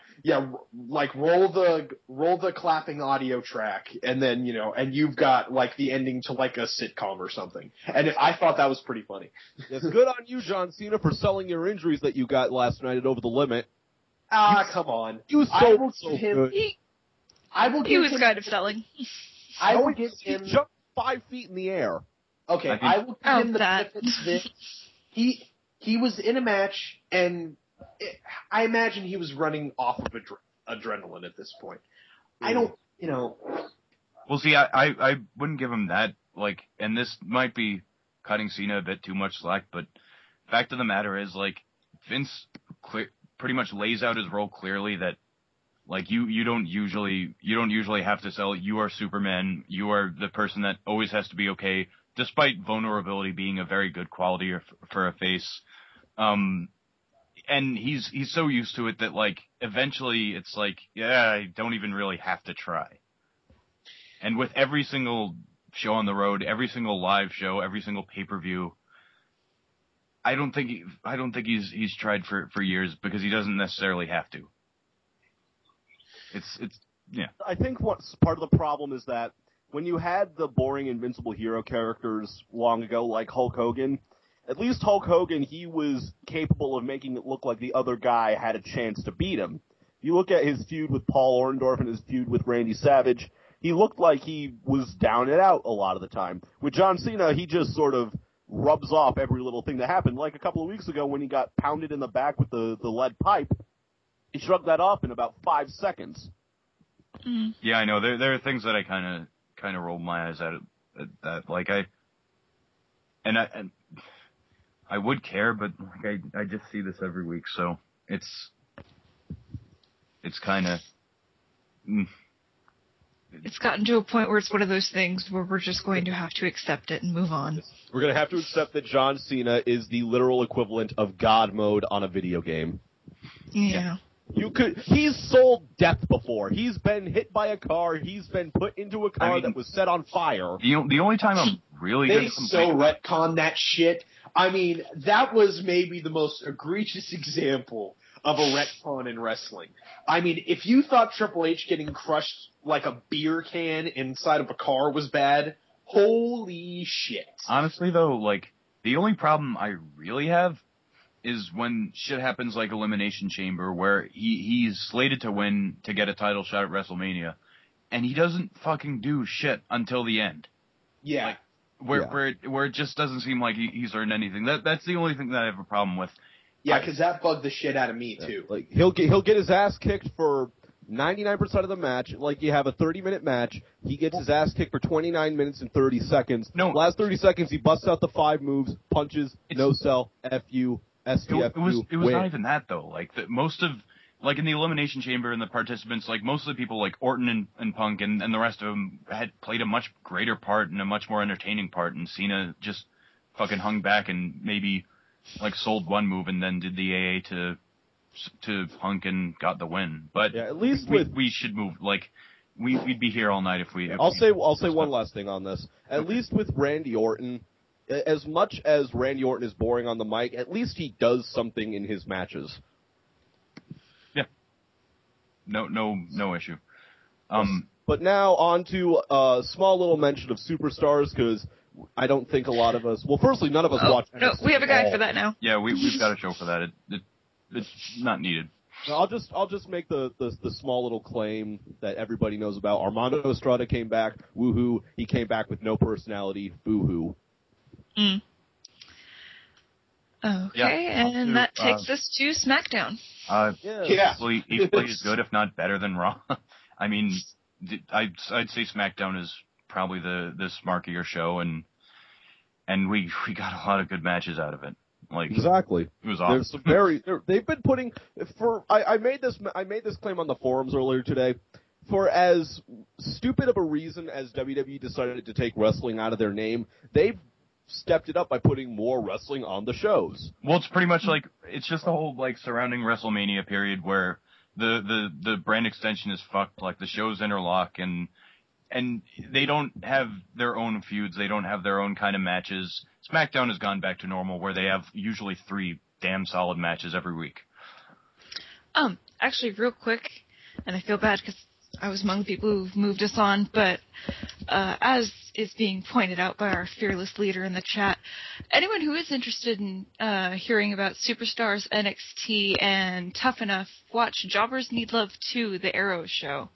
like roll the clapping audio track, and then and you've got like the ending to like a sitcom or something. And I thought that was pretty funny. Yes, good on you, John Cena, for selling your injuries that you got last night at Over the Limit. Come on. You so good. He was kind of selling. I will give him. He jumped 5 feet in the air. Okay, I will give him the benefits that he was in a match, and I imagine he was running off of adrenaline at this point. I don't, Well, see, I wouldn't give him that, like, and this might be cutting Cena a bit too much slack, but fact of the matter is, like, Vince pretty much lays out his role clearly that, like, you don't usually have to sell, you are Superman, you are the person that always has to be okay, despite vulnerability being a very good quality for a face. And he's so used to it that, like, eventually it's like, yeah, I don't even really have to try. And with every single show on the road, every single live show, every single pay-per-view, I don't think he's tried for years because he doesn't necessarily have to. It's yeah. I think what's part of the problem is that when you had the boring invincible hero characters long ago, like Hulk Hogan, at least Hulk Hogan, he was capable of making it look like the other guy had a chance to beat him. If you look at his feud with Paul Orndorff and his feud with Randy Savage, he looked like he was down and out a lot of the time. With John Cena, he just sort of rubs off every little thing that happened. Like a couple of weeks ago when he got pounded in the back with the lead pipe, he shrugged that off in about 5 seconds. Yeah, I know. There are things that I kind of rolled my eyes at that. Like I would care, but like I just see this every week, so it's kind of. It's gotten to a point where it's one of those things where we're just going to have to accept it and move on. We're going to have to accept that John Cena is the literal equivalent of God mode on a video game. Yeah. He's sold death before. He's been hit by a car. He's been put into a car that was set on fire. The only time I'm really They so retcon that shit. I mean, that was maybe the most egregious example of a retcon in wrestling. I mean, if you thought Triple H getting crushed like a beer can inside of a car was bad, holy shit. Honestly, though, like, the only problem I really have is when shit happens like Elimination Chamber, where he's slated to win to get a title shot at WrestleMania, and he doesn't fucking do shit until the end. Yeah. Like, where it just doesn't seem like he's earned anything. That's the only thing that I have a problem with. Yeah, because that bugged the shit out of me, too. Like, he'll get his ass kicked for 99% of the match. Like, you have a 30-minute match. He gets his ass kicked for 29 minutes and 30 seconds. No. Last 30 seconds, he busts out the 5 moves, punches, no-sell, F-U, STFU, It was not even that, though. Like, most of, like, in the Elimination Chamber and the participants, like, most of the people, like Orton and Punk and the rest of them had played a much greater part and a much more entertaining part, and Cena just fucking hung back and maybe, like, sold one move and then did the AA to Punk and got the win. But yeah, at least we should move. Like, we'd be here all night if we. I'll say one last thing on this. At least with Randy Orton, as much as Randy Orton is boring on the mic, at least he does something in his matches. Yeah. No issue. But now on to a small little mention of superstars, because I don't think a lot of us. Well, firstly, none of us watch. No, we have a guy for that now. Yeah, we've got a show for that. It's not needed. I'll just make the small little claim that everybody knows about. Armando Estrada came back. Woohoo! He came back with no personality. Boo-hoo. Okay, Yeah, and that takes us to SmackDown. Equally as good, if not better than Raw. I mean, I'd say SmackDown is probably the smarkier show, and we got a lot of good matches out of it. Like, exactly. It was awesome. There's some they've been putting I made this claim on the forums earlier today. For as stupid of a reason as WWE decided to take wrestling out of their name, they've stepped it up by putting more wrestling on the shows. Well, it's pretty much like, it's just the whole, like, surrounding WrestleMania period where the brand extension is fucked, like, the shows interlock, and they don't have their own feuds, they don't have their own kind of matches. SmackDown has gone back to normal, where they have usually 3 damn solid matches every week. Actually, real quick, and I feel bad because I was among the people who've moved us on, but as is being pointed out by our fearless leader in the chat, anyone who is interested in hearing about Superstars, NXT, and Tough Enough, watch Jobbers Need Love 2, The Arrow Show.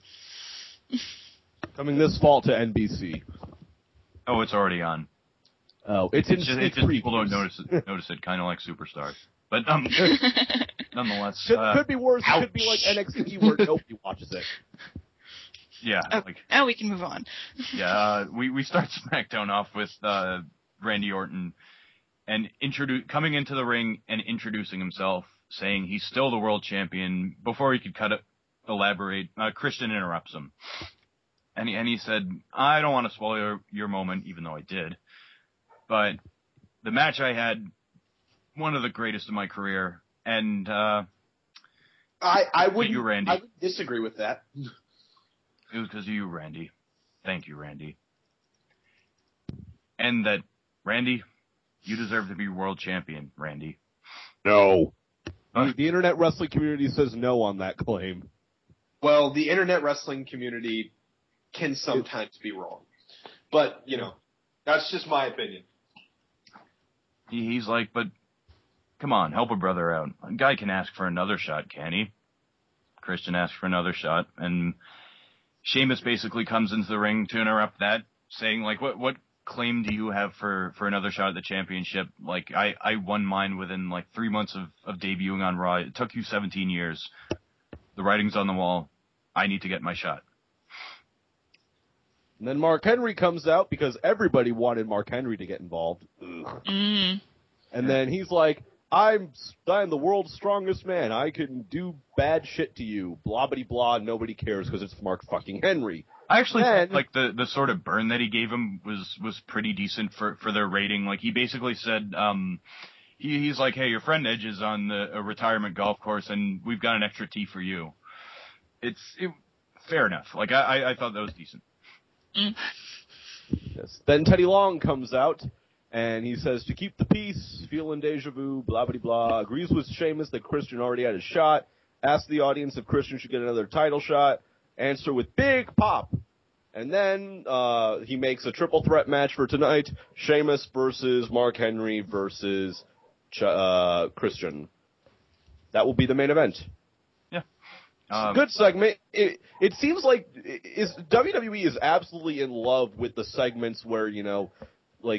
Coming this fall to NBC. Oh, it's already on. Oh, it's just people don't notice it, kind of like Superstars. But nonetheless, could be worse. Ouch. Could be like NXT where nobody watches it. Yeah. Now we can move on. Yeah, we start SmackDown off with Randy Orton and coming into the ring and introducing himself, saying he's still the world champion. Before he could elaborate, Christian interrupts him. And he said, I don't want to spoil your moment, even though I did. But the match I had, one of the greatest of my career, and I wouldn't you, Randy. I would disagree with that. It was because of you, Randy. Thank you, Randy. And that, Randy, you deserve to be world champion, Randy. No. The internet wrestling community says no on that claim. Well, the internet wrestling community can sometimes be wrong. But, that's just my opinion. He's like, but come on, help a brother out. A guy can ask for another shot, can he? Christian asks for another shot, and Sheamus basically comes into the ring to interrupt that, saying, like, what claim do you have for another shot at the championship? Like, I won mine within, 3 months of debuting on Raw. It took you 17 years. The writing's on the wall. I need to get my shot. And then Mark Henry comes out because everybody wanted Mark Henry to get involved. And then he's like, I'm the world's strongest man. I can do bad shit to you. Blah, blah, blah. Nobody cares because it's Mark fucking Henry. I actually thought, the sort of burn that he gave him was pretty decent for their rating. Like, he basically said, he's like, hey, your friend Edge is on a retirement golf course, and we've got an extra tee for you. Fair enough. Like, I thought that was decent. Yes. Then Teddy Long comes out, and he says, to keep the peace, feeling deja vu, blah, blah, blah, agrees with Sheamus that Christian already had a shot, asks the audience if Christian should get another title shot, answer with big pop. And then he makes a triple threat match for tonight, Sheamus versus Mark Henry versus Christian. That will be the main event. Good segment. It seems like WWE is absolutely in love with the segments where,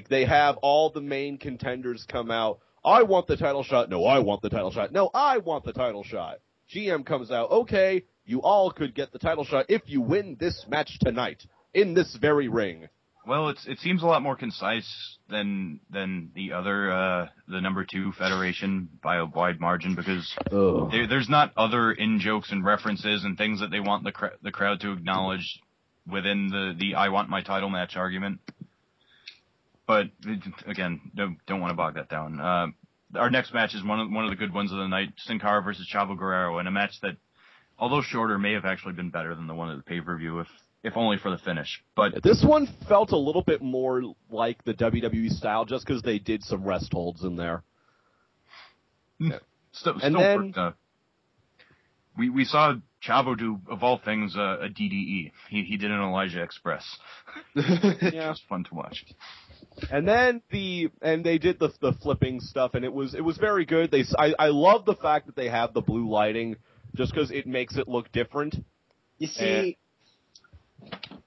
they have all the main contenders come out. I want the title shot. No, I want the title shot. No, I want the title shot. GM comes out. Okay, you all could get the title shot if you win this match tonight in this very ring. Well, it seems a lot more concise than the other, the number 2 federation by a wide margin, because there's not other in-jokes and references and things that they want the crowd to acknowledge within the I want my title match argument. But again, don't want to bog that down. Our next match is one of the good ones of the night: Sin Cara versus Chavo Guerrero, in a match that, although shorter, may have actually been better than the one at the pay-per-view, if only for the finish. But this one felt a little bit more like the WWE style, just because they did some rest holds in there. Still worked. We saw Chavo do, of all things, a DDE. He did an Elijah Express. It was fun to watch. And then they did the flipping stuff, and it was very good. I love the fact that they have the blue lighting, just because it makes it look different. You see,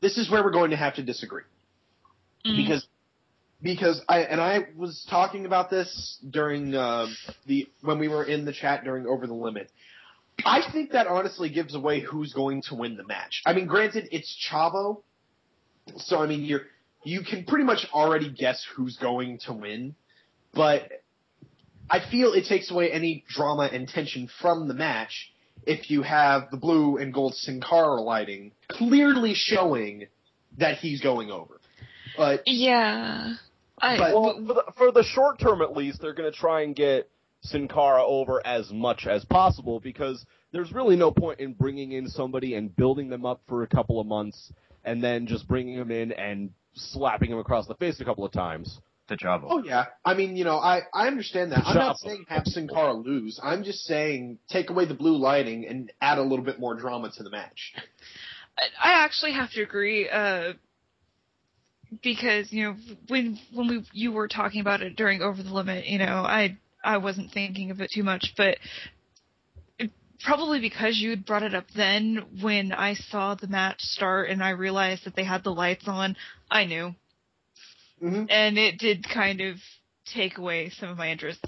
this is where we're going to have to disagree, because I was talking about this during when we were in the chat during Over the Limit. I think that honestly gives away who's going to win the match. I mean, granted, it's Chavo, so I mean you can pretty much already guess who's going to win, but I feel it takes away any drama and tension from the match if you have the blue and gold Sin Cara lighting clearly showing that he's going over. But yeah, for the short term at least, they're going to try and get Sin Cara over as much as possible, because there's really no point in bringing in somebody and building them up for a couple of months and then just bringing them in and slapping him across the face a couple of times. To Chavo. Oh, yeah. I mean, I understand that. I'm not saying have Sin Cara lose. I'm just saying take away the blue lighting and add a little bit more drama to the match. I actually have to agree, because, when you were talking about it during Over the Limit, I wasn't thinking of it too much, but probably because you had brought it up then, when I saw the match start and I realized that they had the lights on, I knew. Mm-hmm. And it did kind of take away some of my interest.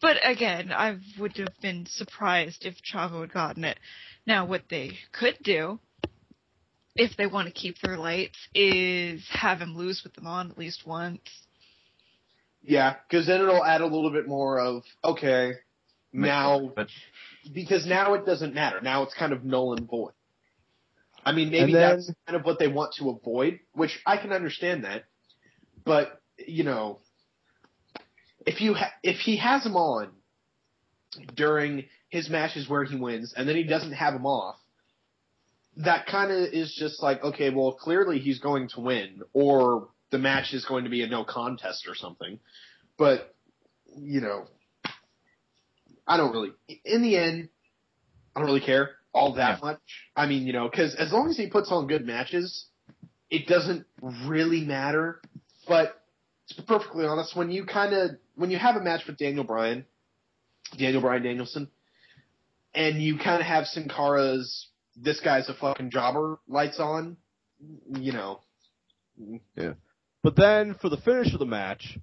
But again, I would have been surprised if Chavo had gotten it. Now, what they could do, if they want to keep their lights, is have him lose with them on at least once. Yeah, because then it'll add a little bit more of, okay, now, because now it doesn't matter. Now it's kind of null and void. I mean, maybe that's kind of what they want to avoid, which I can understand that. But, if he has him on during his matches where he wins, and then he doesn't have him off, that kind of is just like, okay, well, clearly he's going to win, or the match is going to be a no contest or something. But, you know, in the end, I don't really care all that much. I mean, you know, because as long as he puts on good matches, it doesn't really matter. But to be perfectly honest, when you have a match with Daniel Bryan Danielson, and you kind of have Sin Cara's "this guy's a fucking jobber" lights on, you know. Yeah. But then for the finish of the match,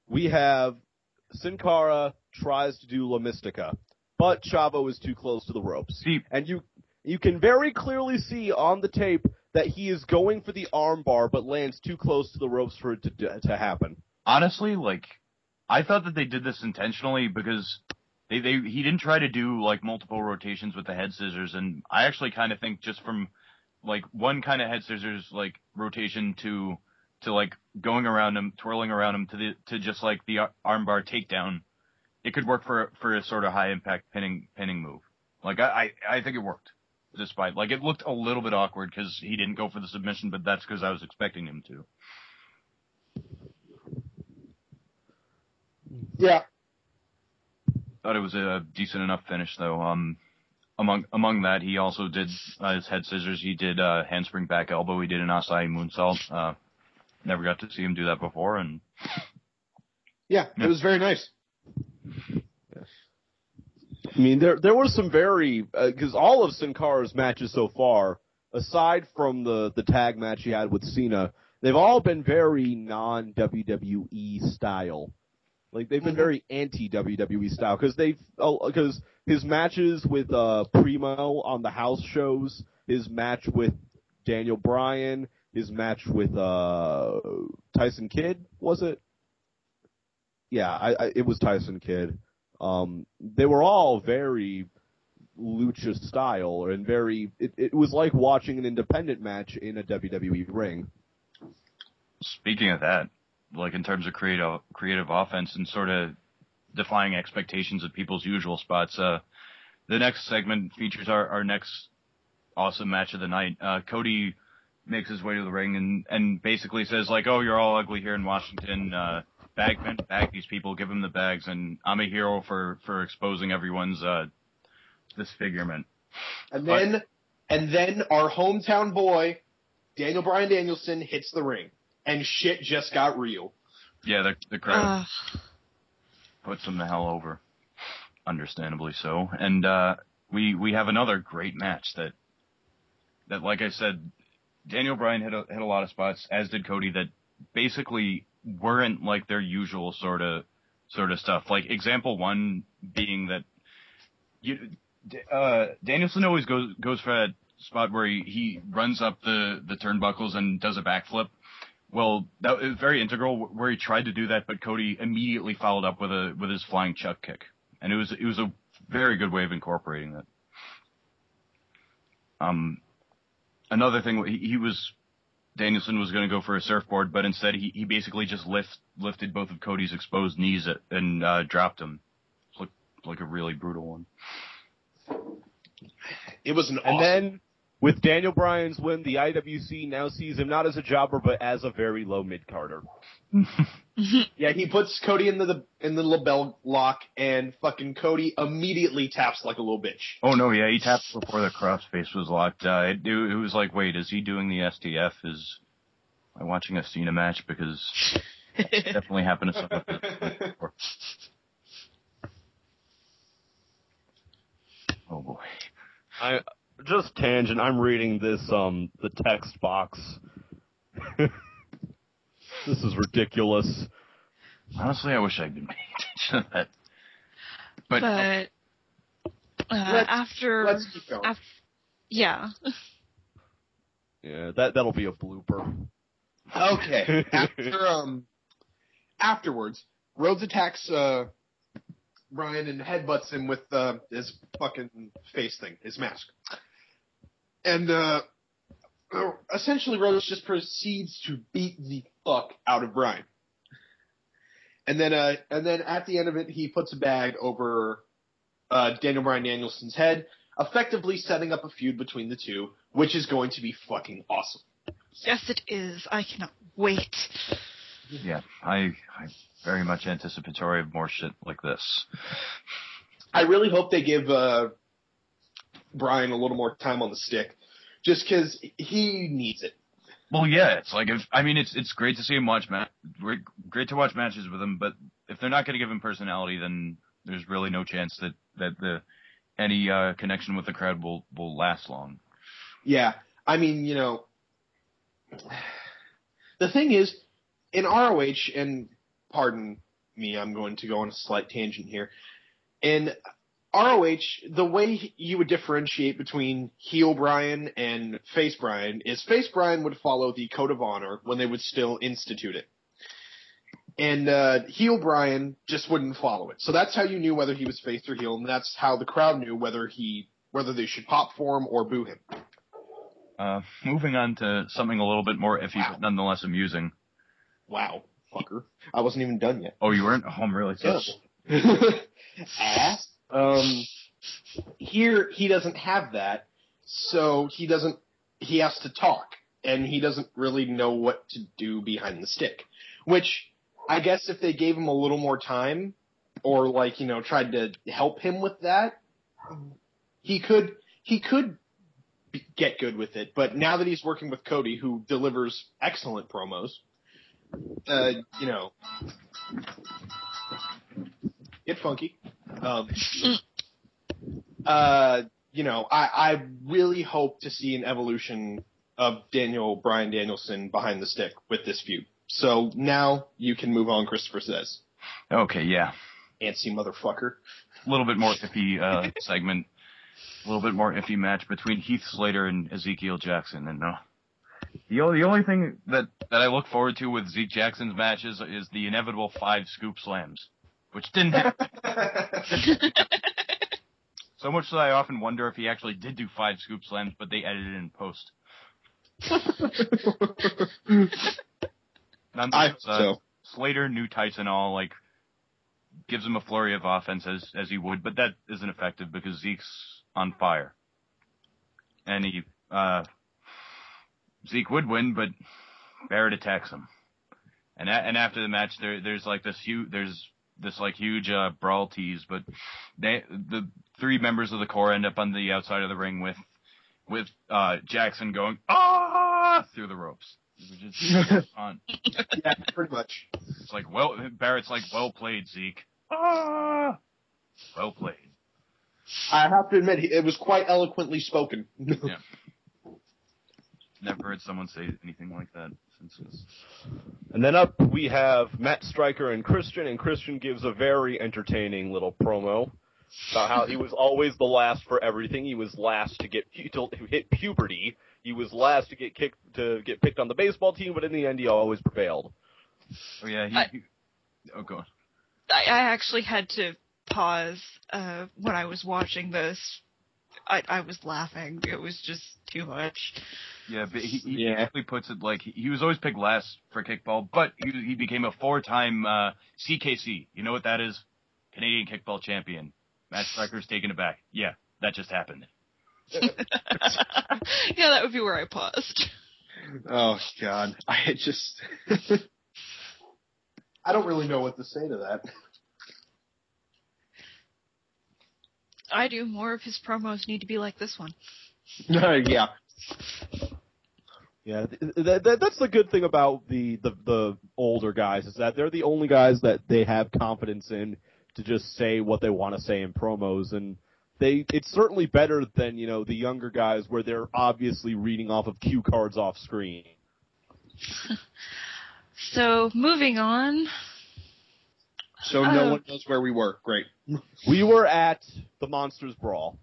we have Sin Cara tries to do La Mystica, but Chavo is too close to the ropes. And you can very clearly see on the tape that he is going for the armbar, but lands too close to the ropes for it to happen. Honestly, like, I thought that they did this intentionally because he didn't try to do, like, multiple rotations with the head scissors, and I actually kind of think just from, like, one kind of head scissors, like, rotation to like, going around him, twirling around him to just, like, the armbar takedown, it could work for a sort of high-impact pinning move. Like, I think it worked, despite, like, it looked a little bit awkward because he didn't go for the submission, but that's because I was expecting him to. Yeah. Thought it was a decent enough finish, though. Among that, he also did his head scissors. He did handspring back elbow. He did an Asai moonsault. Never got to see him do that before, and yeah, it was very nice. I mean, there were some very because all of Sin Cara's matches so far, aside from the tag match he had with Cena, they've all been very non-WWE style. Like, they've been very anti-WWE style, because his matches with Primo on the house shows, his match with Daniel Bryan, his match with Tyson Kidd, was it? Yeah, it was Tyson Kidd. They were all very lucha style, and very, it was like watching an independent match in a WWE ring. Speaking of that, like, in terms of creative offense and sort of defying expectations of people's usual spots, the next segment features our next awesome match of the night. Cody makes his way to the ring and basically says, like, oh, you're all ugly here in Washington, bag these people, give them the bags, and I'm a hero for exposing everyone's disfigurement. And then our hometown boy, Daniel Bryan Danielson, hits the ring. And shit just got real. Yeah, the crowd puts him the hell over. Understandably so. And we have another great match that like I said, Daniel Bryan hit a lot of spots, as did Cody, that basically weren't like their usual sort of stuff. Like, example one being that Danielson always goes for that spot where he runs up the turnbuckles and does a backflip. Well, that was very integral where he tried to do that, but Cody immediately followed up with his flying chuck kick, and it was a very good way of incorporating that. Another thing, Danielson was going to go for a surfboard, but instead he basically just lifted both of Cody's exposed knees and dropped him. It looked like a really brutal one. It was an awesome. And then, with Daniel Bryan's win, the IWC now sees him not as a jobber, but as a very low mid-carder. Yeah, he puts Cody in the little bell lock, and fucking Cody immediately taps like a little bitch. Oh no, yeah, he tapped before the crossface was locked. It was like, wait, is he doing the STF? Am I watching a Cena match? Because it definitely happened to someone before. Oh boy. Just tangent, I'm reading this, the text box. This is ridiculous. Honestly, I wish I'd been paying attention to that. But let's keep going. Yeah. Yeah, that'll be a blooper. Okay. Afterwards, Rhodes attacks Bryan and headbutts him with his fucking face thing, his mask. And essentially Rhodes just proceeds to beat the fuck out of Bryan. And then at the end of it, he puts a bag over Daniel Bryan Danielson's head. effectively setting up a feud between the two, which is going to be fucking awesome. Yes, it is. I cannot wait. Yeah, I'm very much anticipatory of more shit like this. I really hope they give Brian a little more time on the stick, just because he needs it. Well, yeah, it's like it's great to see him great to watch matches with him, but if they're not going to give him personality, then there's really no chance that any connection with the crowd will last long. Yeah, I mean, the thing is, in ROH, and pardon me, I'm going to go on a slight tangent here. In ROH, the way you would differentiate between heel Brian and face Brian is face Brian would follow the code of honor when they would still institute it. And heel Brian just wouldn't follow it. So that's how you knew whether he was face or heel, and that's how the crowd knew whether they should pop for him or boo him. Moving on to something a little bit more iffy, but nonetheless amusing. Wow, fucker. I wasn't even done yet. Oh, you weren't? Oh, I'm really sorry. Ass. Here, he doesn't have that, so he has to talk, and he doesn't really know what to do behind the stick. Which, I guess if they gave him a little more time, or tried to help him with that, he could get good with it. But now that he's working with Cody, who delivers excellent promos, get funky. I really hope to see an evolution of Brian Danielson behind the stick with this feud. So now you can move on, Christopher says. Okay, yeah. Antsy motherfucker. A little bit more iffy segment. A little bit more iffy match between Heath Slater and Ezekiel Jackson. And the only thing that I look forward to with Zeke Jackson's matches is the inevitable 5 scoop slams, which didn't happen. So much that I often wonder if he actually did do 5 scoop slams, but they edited it in post. I hope so. Slater, new tights and all, gives him a flurry of offense as he would, but that isn't effective because Zeke's on fire. And Zeke would win, but Barrett attacks him. And after the match, there's this huge brawl tease, but the 3 members of the core end up on the outside of the ring with Jackson going through the ropes. Which is fun. Yeah, pretty much. It's Barrett's well played, Zeke. Well played. I have to admit, it was quite eloquently spoken. Yeah. Never heard someone say anything like that since this. And then up we have Matt Stryker and Christian gives a very entertaining little promo about how he was always the last for everything. He was last to hit puberty. He was last to get picked on the baseball team, but in the end, he always prevailed. Oh yeah, go on. I actually had to pause when I was watching this. I was laughing. It was just too much. Yeah, but he actually puts it he was always picked last for kickball, but he became a 4-time CKC. You know what that is? Canadian kickball champion. Matt Stryker's taking it back. Yeah, that just happened. Yeah, that would be where I paused. Oh, God. I don't really know what to say to that. I do. More of his promos need to be like this one. Yeah. Yeah, that's the good thing about the older guys, is that they're the only guys that they have confidence in to just say what they want to say in promos, and it's certainly better than, the younger guys where they're obviously reading off of cue cards off screen. So, moving on. So no one knows where we were. Great. We were at the Monsters Brawl.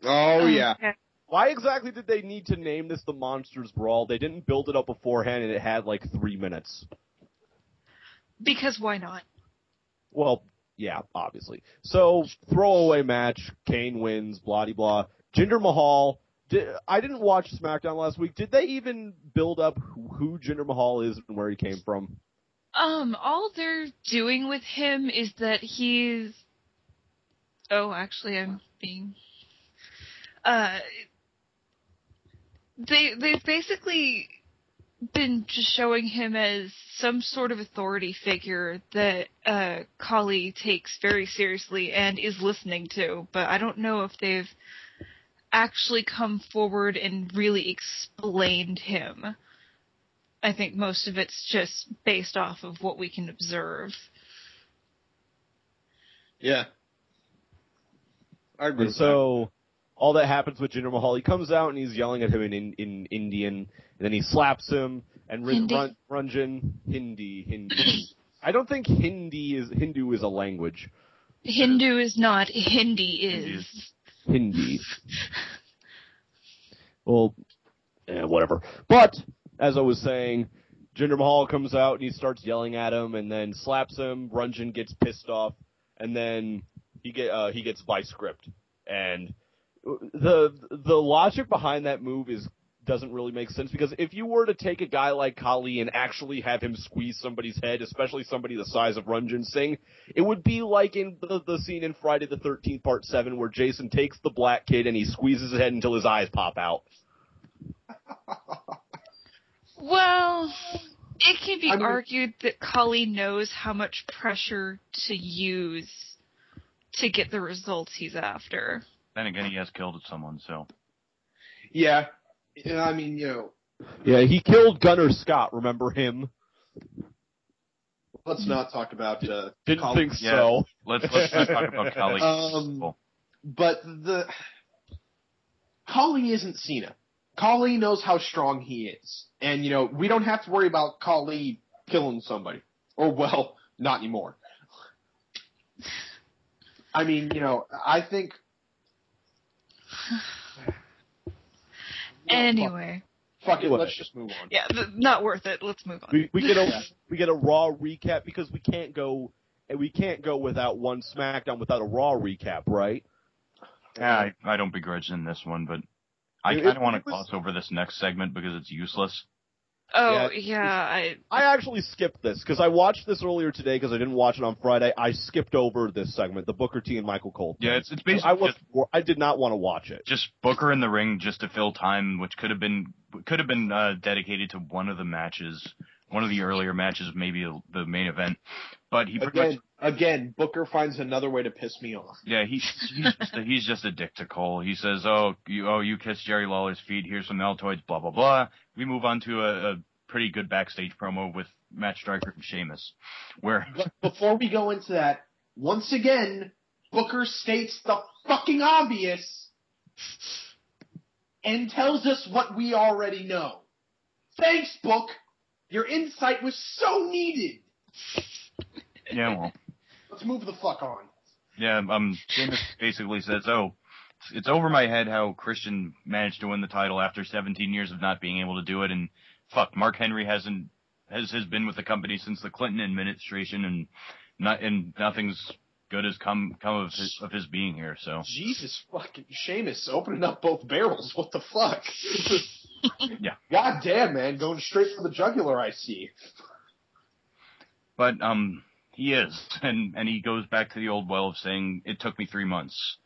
Oh, yeah. Okay. Why exactly did they need to name this the Monsters Brawl? They didn't build it up beforehand, and it had 3 minutes. Because why not? Well, yeah, obviously. So, throwaway match, Kane wins, blah-de-blah. Jinder Mahal, I didn't watch SmackDown last week. Did they even build up who Jinder Mahal is and where he came from? All they're doing with him is that he's... Oh, actually, I'm being... they've basically been just showing him as some sort of authority figure that Kali takes very seriously and is listening to, but I don't know if they've actually come forward and really explained him. I think most of it's just based off of what we can observe. Yeah. I agree And with so all that happens with Jinder Mahal. He comes out and he's yelling at him in Indian, and then he slaps him. And Ranjan Hindi. I don't think Hindu is a language. Hindu is not. Hindi is. Hindi. Well, whatever. But as I was saying, Jinder Mahal comes out and he starts yelling at him, and then slaps him. Ranjan gets pissed off, and then he gets by script. And the logic behind that move doesn't really make sense, because if you were to take a guy like Kali and actually have him squeeze somebody's head, especially somebody the size of Ranjan Singh, it would be like in the scene in Friday the 13th Part 7 where Jason takes the black kid and he squeezes his head until his eyes pop out. Well, it can be argued that Kali knows how much pressure to use to get the results he's after. Then again, he has killed someone, so. Yeah. I mean, Yeah, he killed Gunnar Scott, remember him? Let's not talk about Didn't Kali. think so. Let's not talk about Kali. But Kali isn't Cena. Kali knows how strong he is. And, we don't have to worry about Kali killing somebody. Or, well, not anymore. I mean, I think... Anyway. Fuck it, let's just move on. Yeah, not worth it. Let's move on. We get a Raw recap, because we can't go without one SmackDown without a Raw recap, right? Yeah, I don't begrudge in this one, but I kind of want to gloss over this next segment because it's useless. Oh, yeah. I actually skipped this, because I watched this earlier today because I didn't watch it on Friday. I skipped over this segment, the Booker T and Michael Cole thing. Yeah, it's basically I did not want to watch it. Just Booker in the ring just to fill time, which could have been dedicated to one of the matches, one of the earlier matches, maybe the main event. But he again, Booker finds another way to piss me off. Yeah, he's just a dick to Cole. He says, you kissed Jerry Lawler's feet. Here's some Altoids, blah blah blah. We move on to a pretty good backstage promo with Matt Striker and Sheamus. But before we go into that, once again, Booker states the fucking obvious and tells us what we already know. Thanks, Book. Your insight was so needed. Yeah, well. Let's move the fuck on. Yeah, Sheamus basically says, it's over my head how Christian managed to win the title after 17 years of not being able to do it, and fuck, Mark Henry has been with the company since the Clinton administration, and nothing's good has come of his being here, so. Jesus fucking Sheamus opening up both barrels, what the fuck? Yeah. God damn, man, going straight for the jugular, I see. But, he is, and he goes back to the old well of saying, it took me 3 months,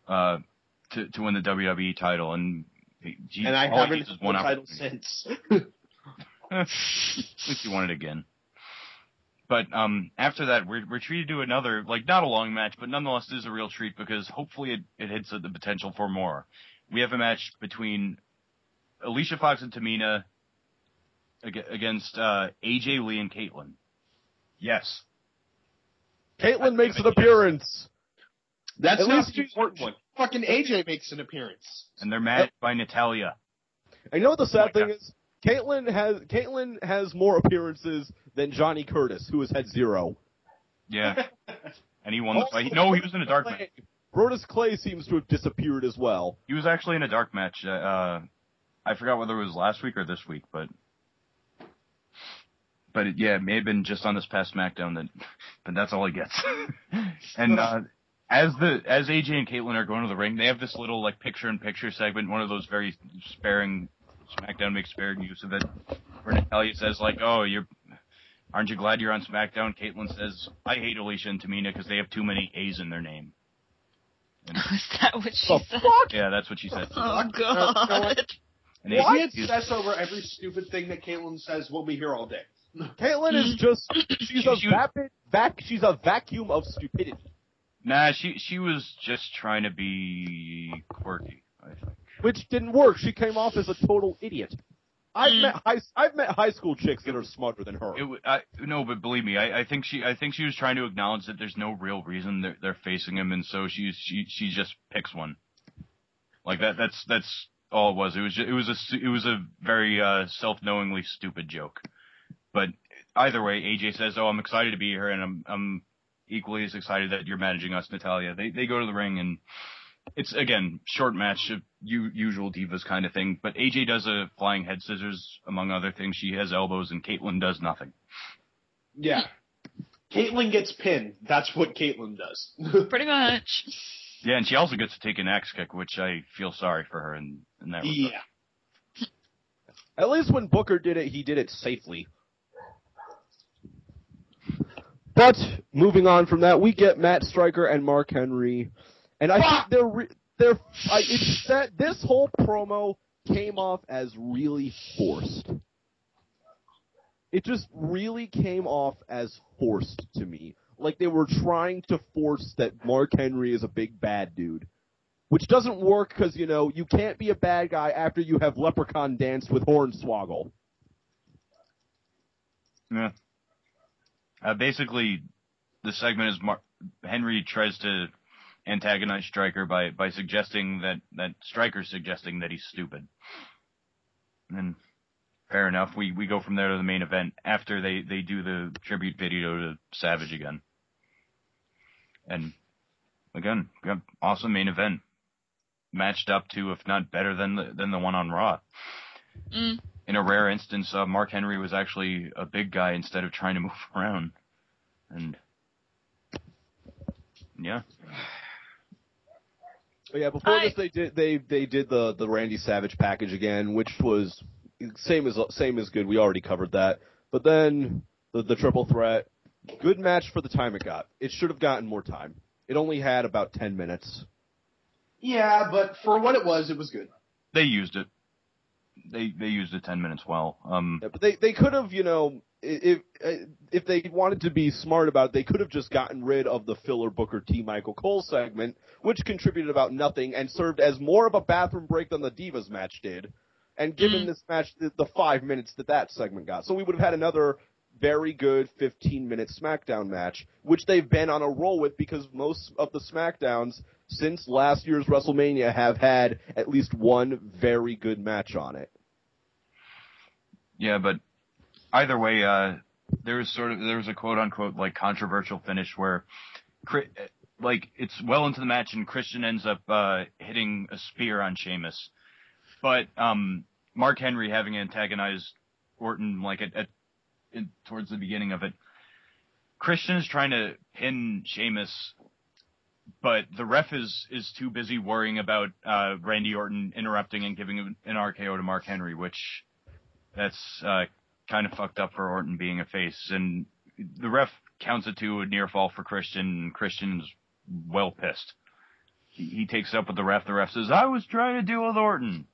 to win the WWE title, and I haven't won the title since. At least you won it again. But, after that, we're treated to another, not a long match, but nonetheless it is a real treat, because hopefully it hits the potential for more. We have a match between Alicia Fox and Tamina against, AJ Lee and Caitlyn. Yes. Caitlyn makes an appearance. That's At not least the important one. Fucking AJ makes an appearance. And they're matched by Natalya. I know what the sad thing is? Caitlyn has more appearances than Johnny Curtis, who has had 0. Yeah. And he won the fight. No, he was in a dark match. Brodus Clay seems to have disappeared as well. He was actually in a dark match. I forgot whether it was last week or this week, but it may have been just on this past SmackDown, but that's all he gets. And as AJ and Caitlyn are going to the ring, they have this little picture-in-picture segment, one of those very sparing, SmackDown makes sparing use of it, where Natalya says aren't you glad you're on SmackDown? Caitlyn says, I hate Alicia and Tamina because they have too many A's in their name. Is that what she said? Fuck? Yeah, that's what she said. Oh, God. And If we he's- obsess over every stupid thing that Caitlyn says, we'll be here all day. Caitlyn is just, she's a vacuum of stupidity. Nah, she was just trying to be quirky, I think. Which didn't work. She came off as a total idiot. I've met high school chicks that are smarter than her. No, but believe me, I think she was trying to acknowledge that there's no real reason they're facing him, and so she just picks one. Like that's all it was. It was a very self-knowingly stupid joke. But either way, AJ says, "Oh, I'm excited to be here, and I'm equally as excited that you're managing us, Natalia." They go to the ring, and it's, again, short match, usual Divas kind of thing. But AJ does a flying head scissors, among other things. She has elbows, and Caitlyn does nothing. Yeah. Caitlyn gets pinned. That's what Caitlyn does. Pretty much. Yeah, and she also gets to take an axe kick, which I feel sorry for her in that regard. Yeah. At least when Booker did it, he did it safely. But moving on from that, we get Matt Striker and Mark Henry, and I think it's that this whole promo came off as really forced. It just really came off as forced to me. Like they were trying to force that Mark Henry is a big bad dude. Which doesn't work because, you can't be a bad guy after you have Leprechaun danced with Hornswoggle. Yeah. Basically, the segment is Henry tries to antagonize Stryker by suggesting that Stryker's suggesting that he's stupid. And fair enough, we go from there to the main event after they do the tribute video to Savage again. And again, got awesome main event. Matched up to, if not better than the one on Raw. In a rare instance, Mark Henry was actually a big guy instead of trying to move around. And yeah. Yeah, before this they did the Randy Savage package again, which was same as good. We already covered that. But then the triple threat, good match for the time it got. It should have gotten more time. It only had about 10 minutes. Yeah, but for what it was good. They used it. They used the 10 minutes well. Yeah, but they could have, if they wanted to be smart about it, they could have just gotten rid of the filler Booker T. Michael Cole segment, which contributed about nothing and served as more of a bathroom break than the Divas match did, and given this match the 5 minutes that segment got. So we would have had another very good 15-minute SmackDown match, which they've been on a roll with because most of the SmackDowns since last year's WrestleMania have had at least one very good match on it. Yeah, but either way, there was a quote-unquote like controversial finish where it's well into the match and Christian ends up hitting a spear on Sheamus. But Mark Henry having antagonized Orton towards the beginning of it, Christian is trying to pin Sheamus, but the ref is too busy worrying about Randy Orton interrupting and giving an RKO to Mark Henry, which that's kind of fucked up for Orton being a face. And the ref counts it to a near fall for Christian, and Christian's well pissed. He takes it up with the ref. The ref says, "I was trying to deal with Orton."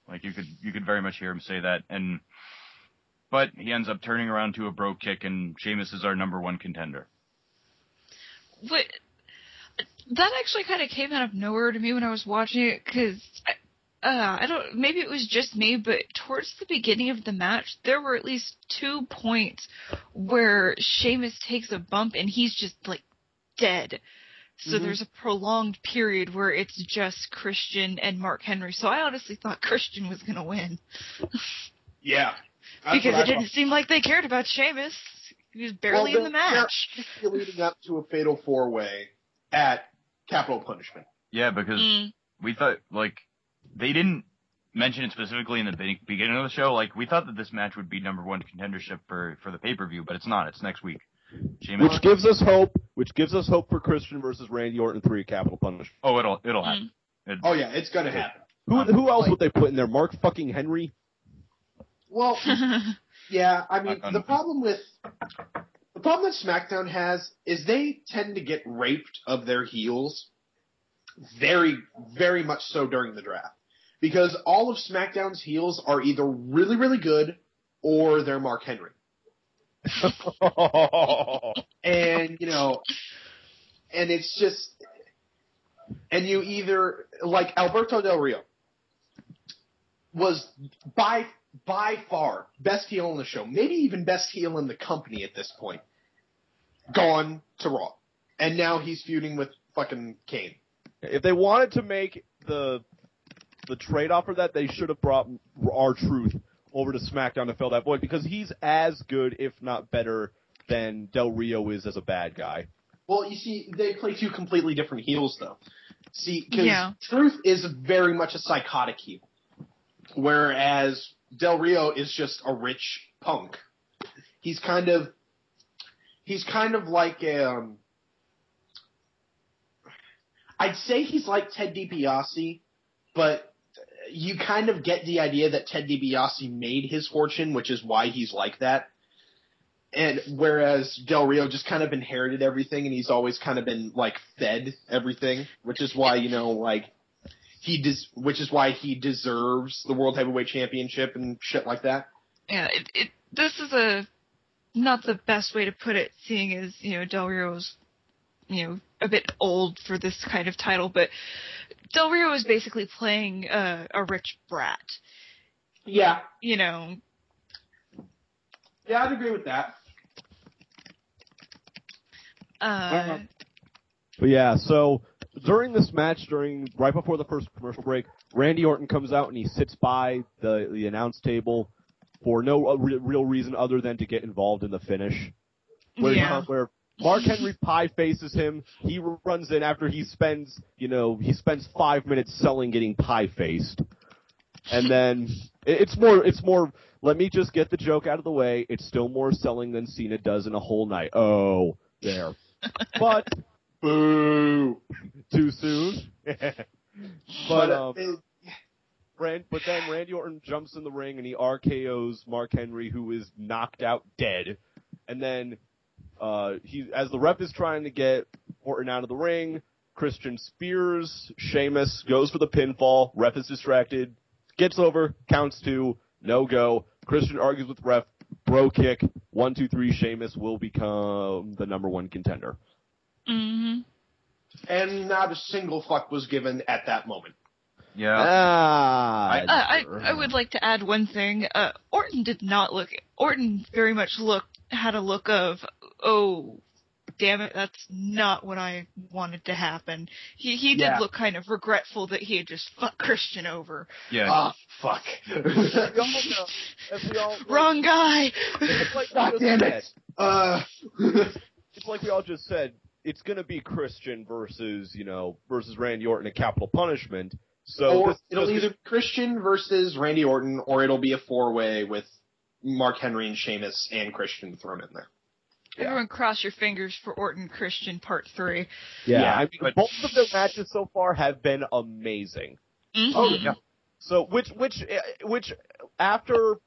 Like you could very much hear him say that. But he ends up turning around to a bro kick, and Sheamus is our number one contender. But that actually kind of came out of nowhere to me when I was watching it, because I don't, maybe it was just me, but towards the beginning of the match, there were at least 2 points where Sheamus takes a bump and he's just like dead. So there's a prolonged period where it's just Christian and Mark Henry. So I honestly thought Christian was going to win. Yeah. Because it didn't seem like they cared about Sheamus. He was barely in the match. Leading up to a fatal 4-way at Capital Punishment. Yeah, because we thought, they didn't mention it specifically in the beginning of the show. We thought that this match would be number one contendership for the pay-per-view, but it's not. It's next week. Sheamus. Which gives us hope for Christian versus Randy Orton 3 Capital Punishment. Oh, it'll happen. Oh yeah, it's gonna happen. Who else would they put in there? Mark fucking Henry? Well, yeah, I mean, the problem that SmackDown has is they tend to get raped of their heels. Very, very much so during the draft. Because all of SmackDown's heels are either really, really good or they're Mark Henry. And, you know, and it's just, and you either, like Alberto Del Rio was by far best heel in the show, maybe even best heel in the company at this point, gone to Raw. And now he's feuding with fucking Kane. If they wanted to make the trade-off for that, they should have brought R-Truth over to SmackDown to fill that void, because he's as good, if not better, than Del Rio is as a bad guy. Well, you see, they play two completely different heels, though. See, because Truth is very much a psychotic heel, whereas Del Rio is just a rich punk. He's kind of like I'd say he's like Ted DiBiase, but you kind of get the idea that Ted DiBiase made his fortune, which is why he's like that. And whereas Del Rio just kind of inherited everything, and he's always kind of been like fed everything, which is why, you know, like which is why he deserves the World Heavyweight Championship and shit like that. Yeah, this is not the best way to put it, seeing as, you know, Del Rio's, you know, a bit old for this kind of title, but Del Rio is basically playing a rich brat. Yeah. You know. Yeah, I'd agree with that. But yeah, so during this match, right before the first commercial break, Randy Orton comes out and he sits by the announce table for no real reason other than to get involved in the finish. Where Mark Henry pie faces him. He runs in after he spends 5 minutes selling getting pie faced. And then it's more, let me just get the joke out of the way. It's still more selling than Cena does in a whole night. Oh, there. But boo. Too soon. But then Randy Orton jumps in the ring and he RKO's Mark Henry, who is knocked out dead. And then as the ref is trying to get Orton out of the ring, Christian spears Sheamus, goes for the pinfall. Ref is distracted, gets over, counts 2, no go. Christian argues with ref, bro kick, 1, 2, 3. Sheamus will become the number 1 contender. Mm-hmm. And not a single fuck was given at that moment. Yeah. I would like to add one thing. Orton very much had a look of, oh, damn it, that's not what I wanted to happen. He did look kind of regretful that he had just fucked Christian over. Yeah. Ah, fuck. Wrong guy! God damn it! It's like we all just said, it's gonna be Christian versus Randy Orton at Capital Punishment. So it'll either be Christian versus Randy Orton, or it'll be a 4-way with Mark Henry and Sheamus and Christian thrown in there. Everyone cross your fingers for Orton Christian Part 3. Yeah, I mean, both of their matches so far have been amazing. Mm-hmm. Oh yeah. So which after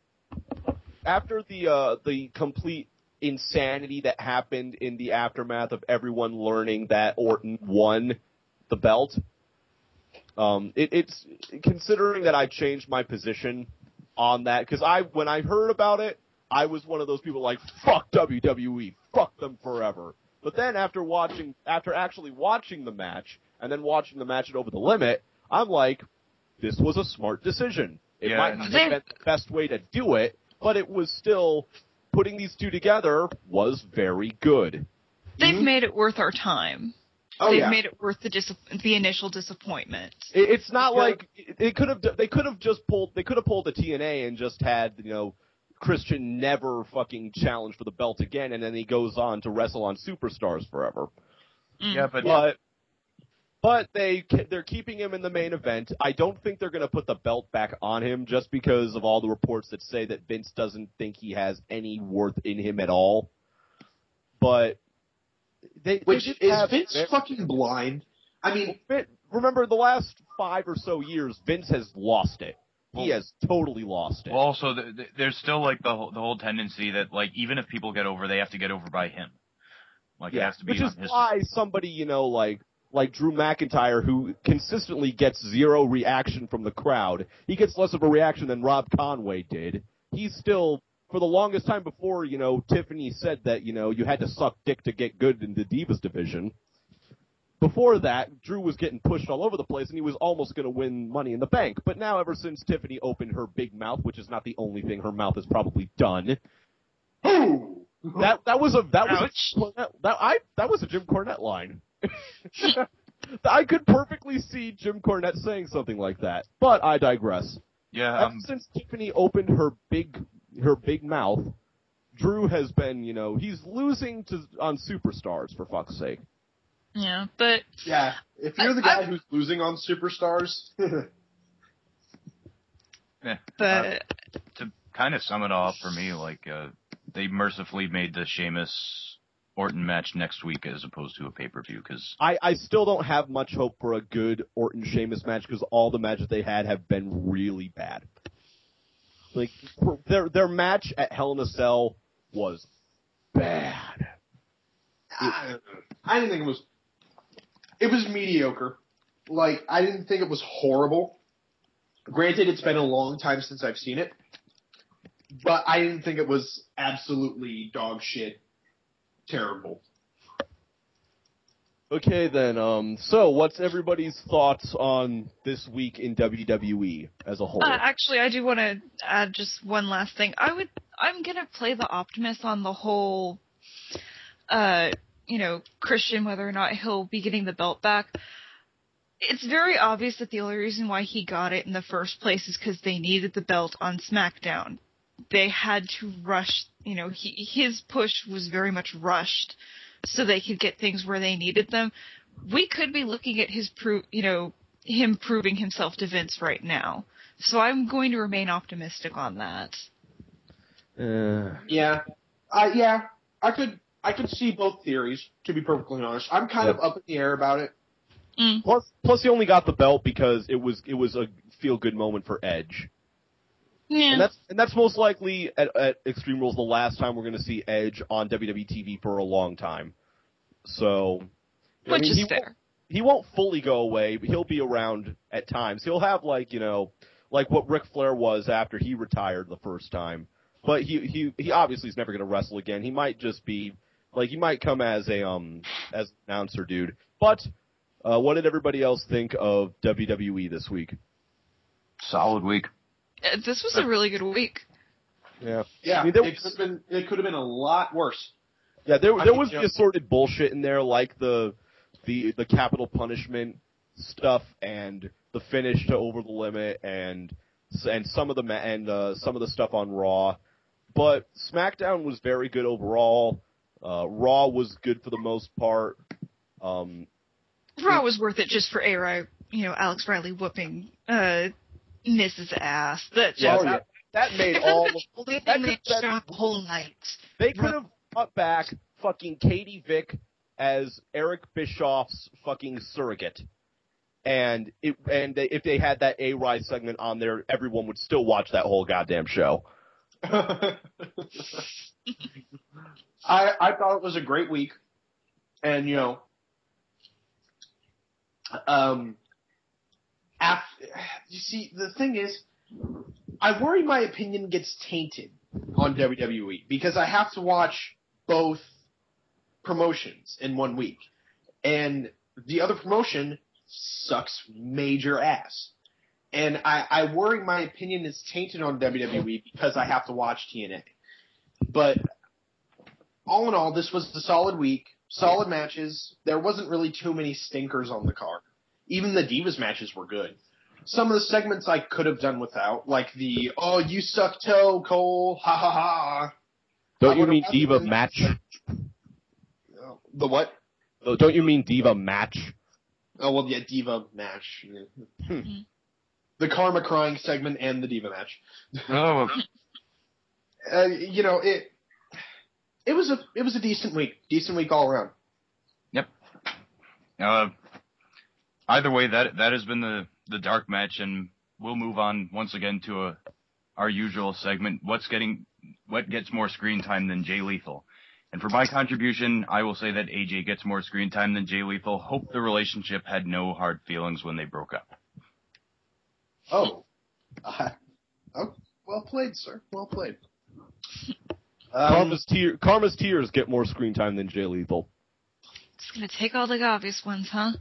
the complete insanity that happened in the aftermath of everyone learning that Orton won the belt, it's considering that I changed my position on that, because when I heard about it, I was one of those people like, fuck WWE, fuck them forever. But then after actually watching the match, and then watching the match at Over the Limit, I'm like, this was a smart decision. It might not have been the best way to do it, but it was still, putting these two together was very good. They've made it worth our time. They've made it worth the initial disappointment. It's not like they could have pulled the TNA and just had, Christian never fucking challenge for the belt again, and then he goes on to wrestle on Superstars forever. Yeah, but they're keeping him in the main event. I don't think they're going to put the belt back on him just because of all the reports that say that Vince doesn't think he has any worth in him at all. But is Vince fucking blind? I mean, remember the last 5 or so years, Vince has lost it. He has totally lost it. Well, also, there's still like the whole tendency that like even if people get over, they have to get over by him. Like it has to be which is why somebody like like Drew McIntyre, who consistently gets zero reaction from the crowd. He gets less of a reaction than Rob Conway did. He's still, for the longest time before, Tiffany said that, you had to suck dick to get good in the Divas division. Before that, Drew was getting pushed all over the place, and he was almost going to win Money in the Bank. But now, ever since Tiffany opened her big mouth, which is not the only thing her mouth has probably done, that was a Jim Cornette line. I could perfectly see Jim Cornette saying something like that, but I digress. Yeah. Ever since Tiffany opened her big mouth, Drew has been, he's losing on Superstars, for fuck's sake. Yeah, but... Yeah, if you're the guy who's losing on Superstars... Yeah. But... To kind of sum it all up for me, they mercifully made the Sheamus Orton match next week as opposed to a pay-per-view, because... I still don't have much hope for a good Orton-Sheamus match, because all the matches they had have been really bad. Like, their match at Hell in a Cell was bad. I didn't think it was... It was mediocre. Like, I didn't think it was horrible. Granted, it's been a long time since I've seen it. But I didn't think it was absolutely dog shit terrible. Okay, then, so what's everybody's thoughts on this week in WWE as a whole? Actually, I do want to add just one last thing. I'm gonna play the optimist on the whole, Christian, whether or not he'll be getting the belt back. It's very obvious that the only reason why he got it in the first place is because they needed the belt on SmackDown. They had to rush, his push was very much rushed so they could get things where they needed them. We could be looking at him proving himself to Vince right now. So I'm going to remain optimistic on that. Yeah. I could see both theories, to be perfectly honest. I'm kind of up in the air about it. Mm. Plus he only got the belt because it was a feel-good moment for Edge. Yeah. And that's most likely at Extreme Rules the last time we're going to see Edge on WWE TV for a long time. So, Which is fair. He won't fully go away, but he'll be around at times. He'll have like what Ric Flair was after he retired the first time. But he obviously is never going to wrestle again. He might just be he might come as an announcer dude. But what did everybody else think of WWE this week? Solid week. This was a really good week. Yeah, I mean, it could have been a lot worse. Yeah, there was the assorted bullshit in there, like the capital punishment stuff and the finish to Over the Limit and some of the stuff on Raw. But SmackDown was very good overall. Raw was good for the most part. Raw was worth it just for Alex Riley whooping Mrs. Ass. That made all of the whole night. They could have brought back fucking Katie Vick as Eric Bischoff's fucking surrogate. And if they had that A-Rise segment on there, everyone would still watch that whole goddamn show. I thought it was a great week. And, you see, the thing is, I worry my opinion gets tainted on WWE because I have to watch both promotions in 1 week. And the other promotion sucks major ass. And I worry my opinion is tainted on WWE because I have to watch TNA. But all in all, this was a solid week, solid matches. There wasn't really too many stinkers on the card. Even the Divas matches were good. Some of the segments I could have done without, like the, oh, you suck toe, Cole, ha ha ha. Don't you mean Diva match? The what? Oh, don't you mean Diva match? Oh, well, yeah, Diva match. The Karma crying segment and the Diva match. Oh. It was a decent week all around. Yep. Either way, that has been the dark match, and we'll move on once again to our usual segment. What gets more screen time than Jay Lethal? And for my contribution, I will say that AJ gets more screen time than Jay Lethal. Hope the relationship had no hard feelings when they broke up. Oh. Well played, sir. Well played. Karma's tears get more screen time than Jay Lethal. Just gonna take all the obvious ones, huh?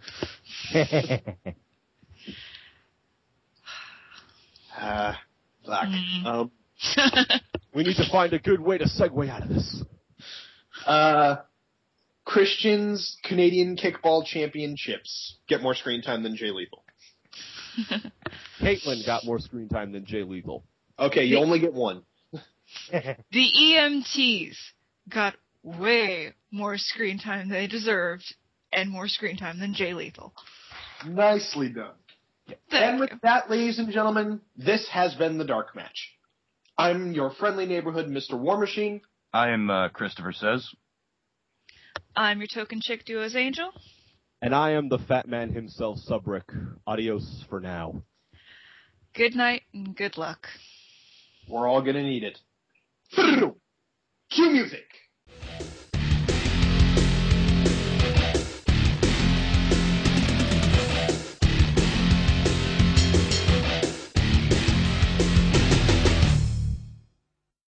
Fuck. We need to find a good way to segue out of this. Christian's Canadian Kickball Championships get more screen time than Jay Lethal. Caitlyn got more screen time than Jay Lethal. Okay, you only get one. The EMTs got way more screen time than they deserved, and more screen time than Jay Lethal. Nicely done. And with that, ladies and gentlemen, this has been the Dark Match. I'm your friendly neighborhood Mr. War Machine. I am Christopher Says. I'm your token chick duo's Angel. And I am the fat man himself, Subrick. Adios for now. Good night and good luck. We're all gonna need it. Cue music!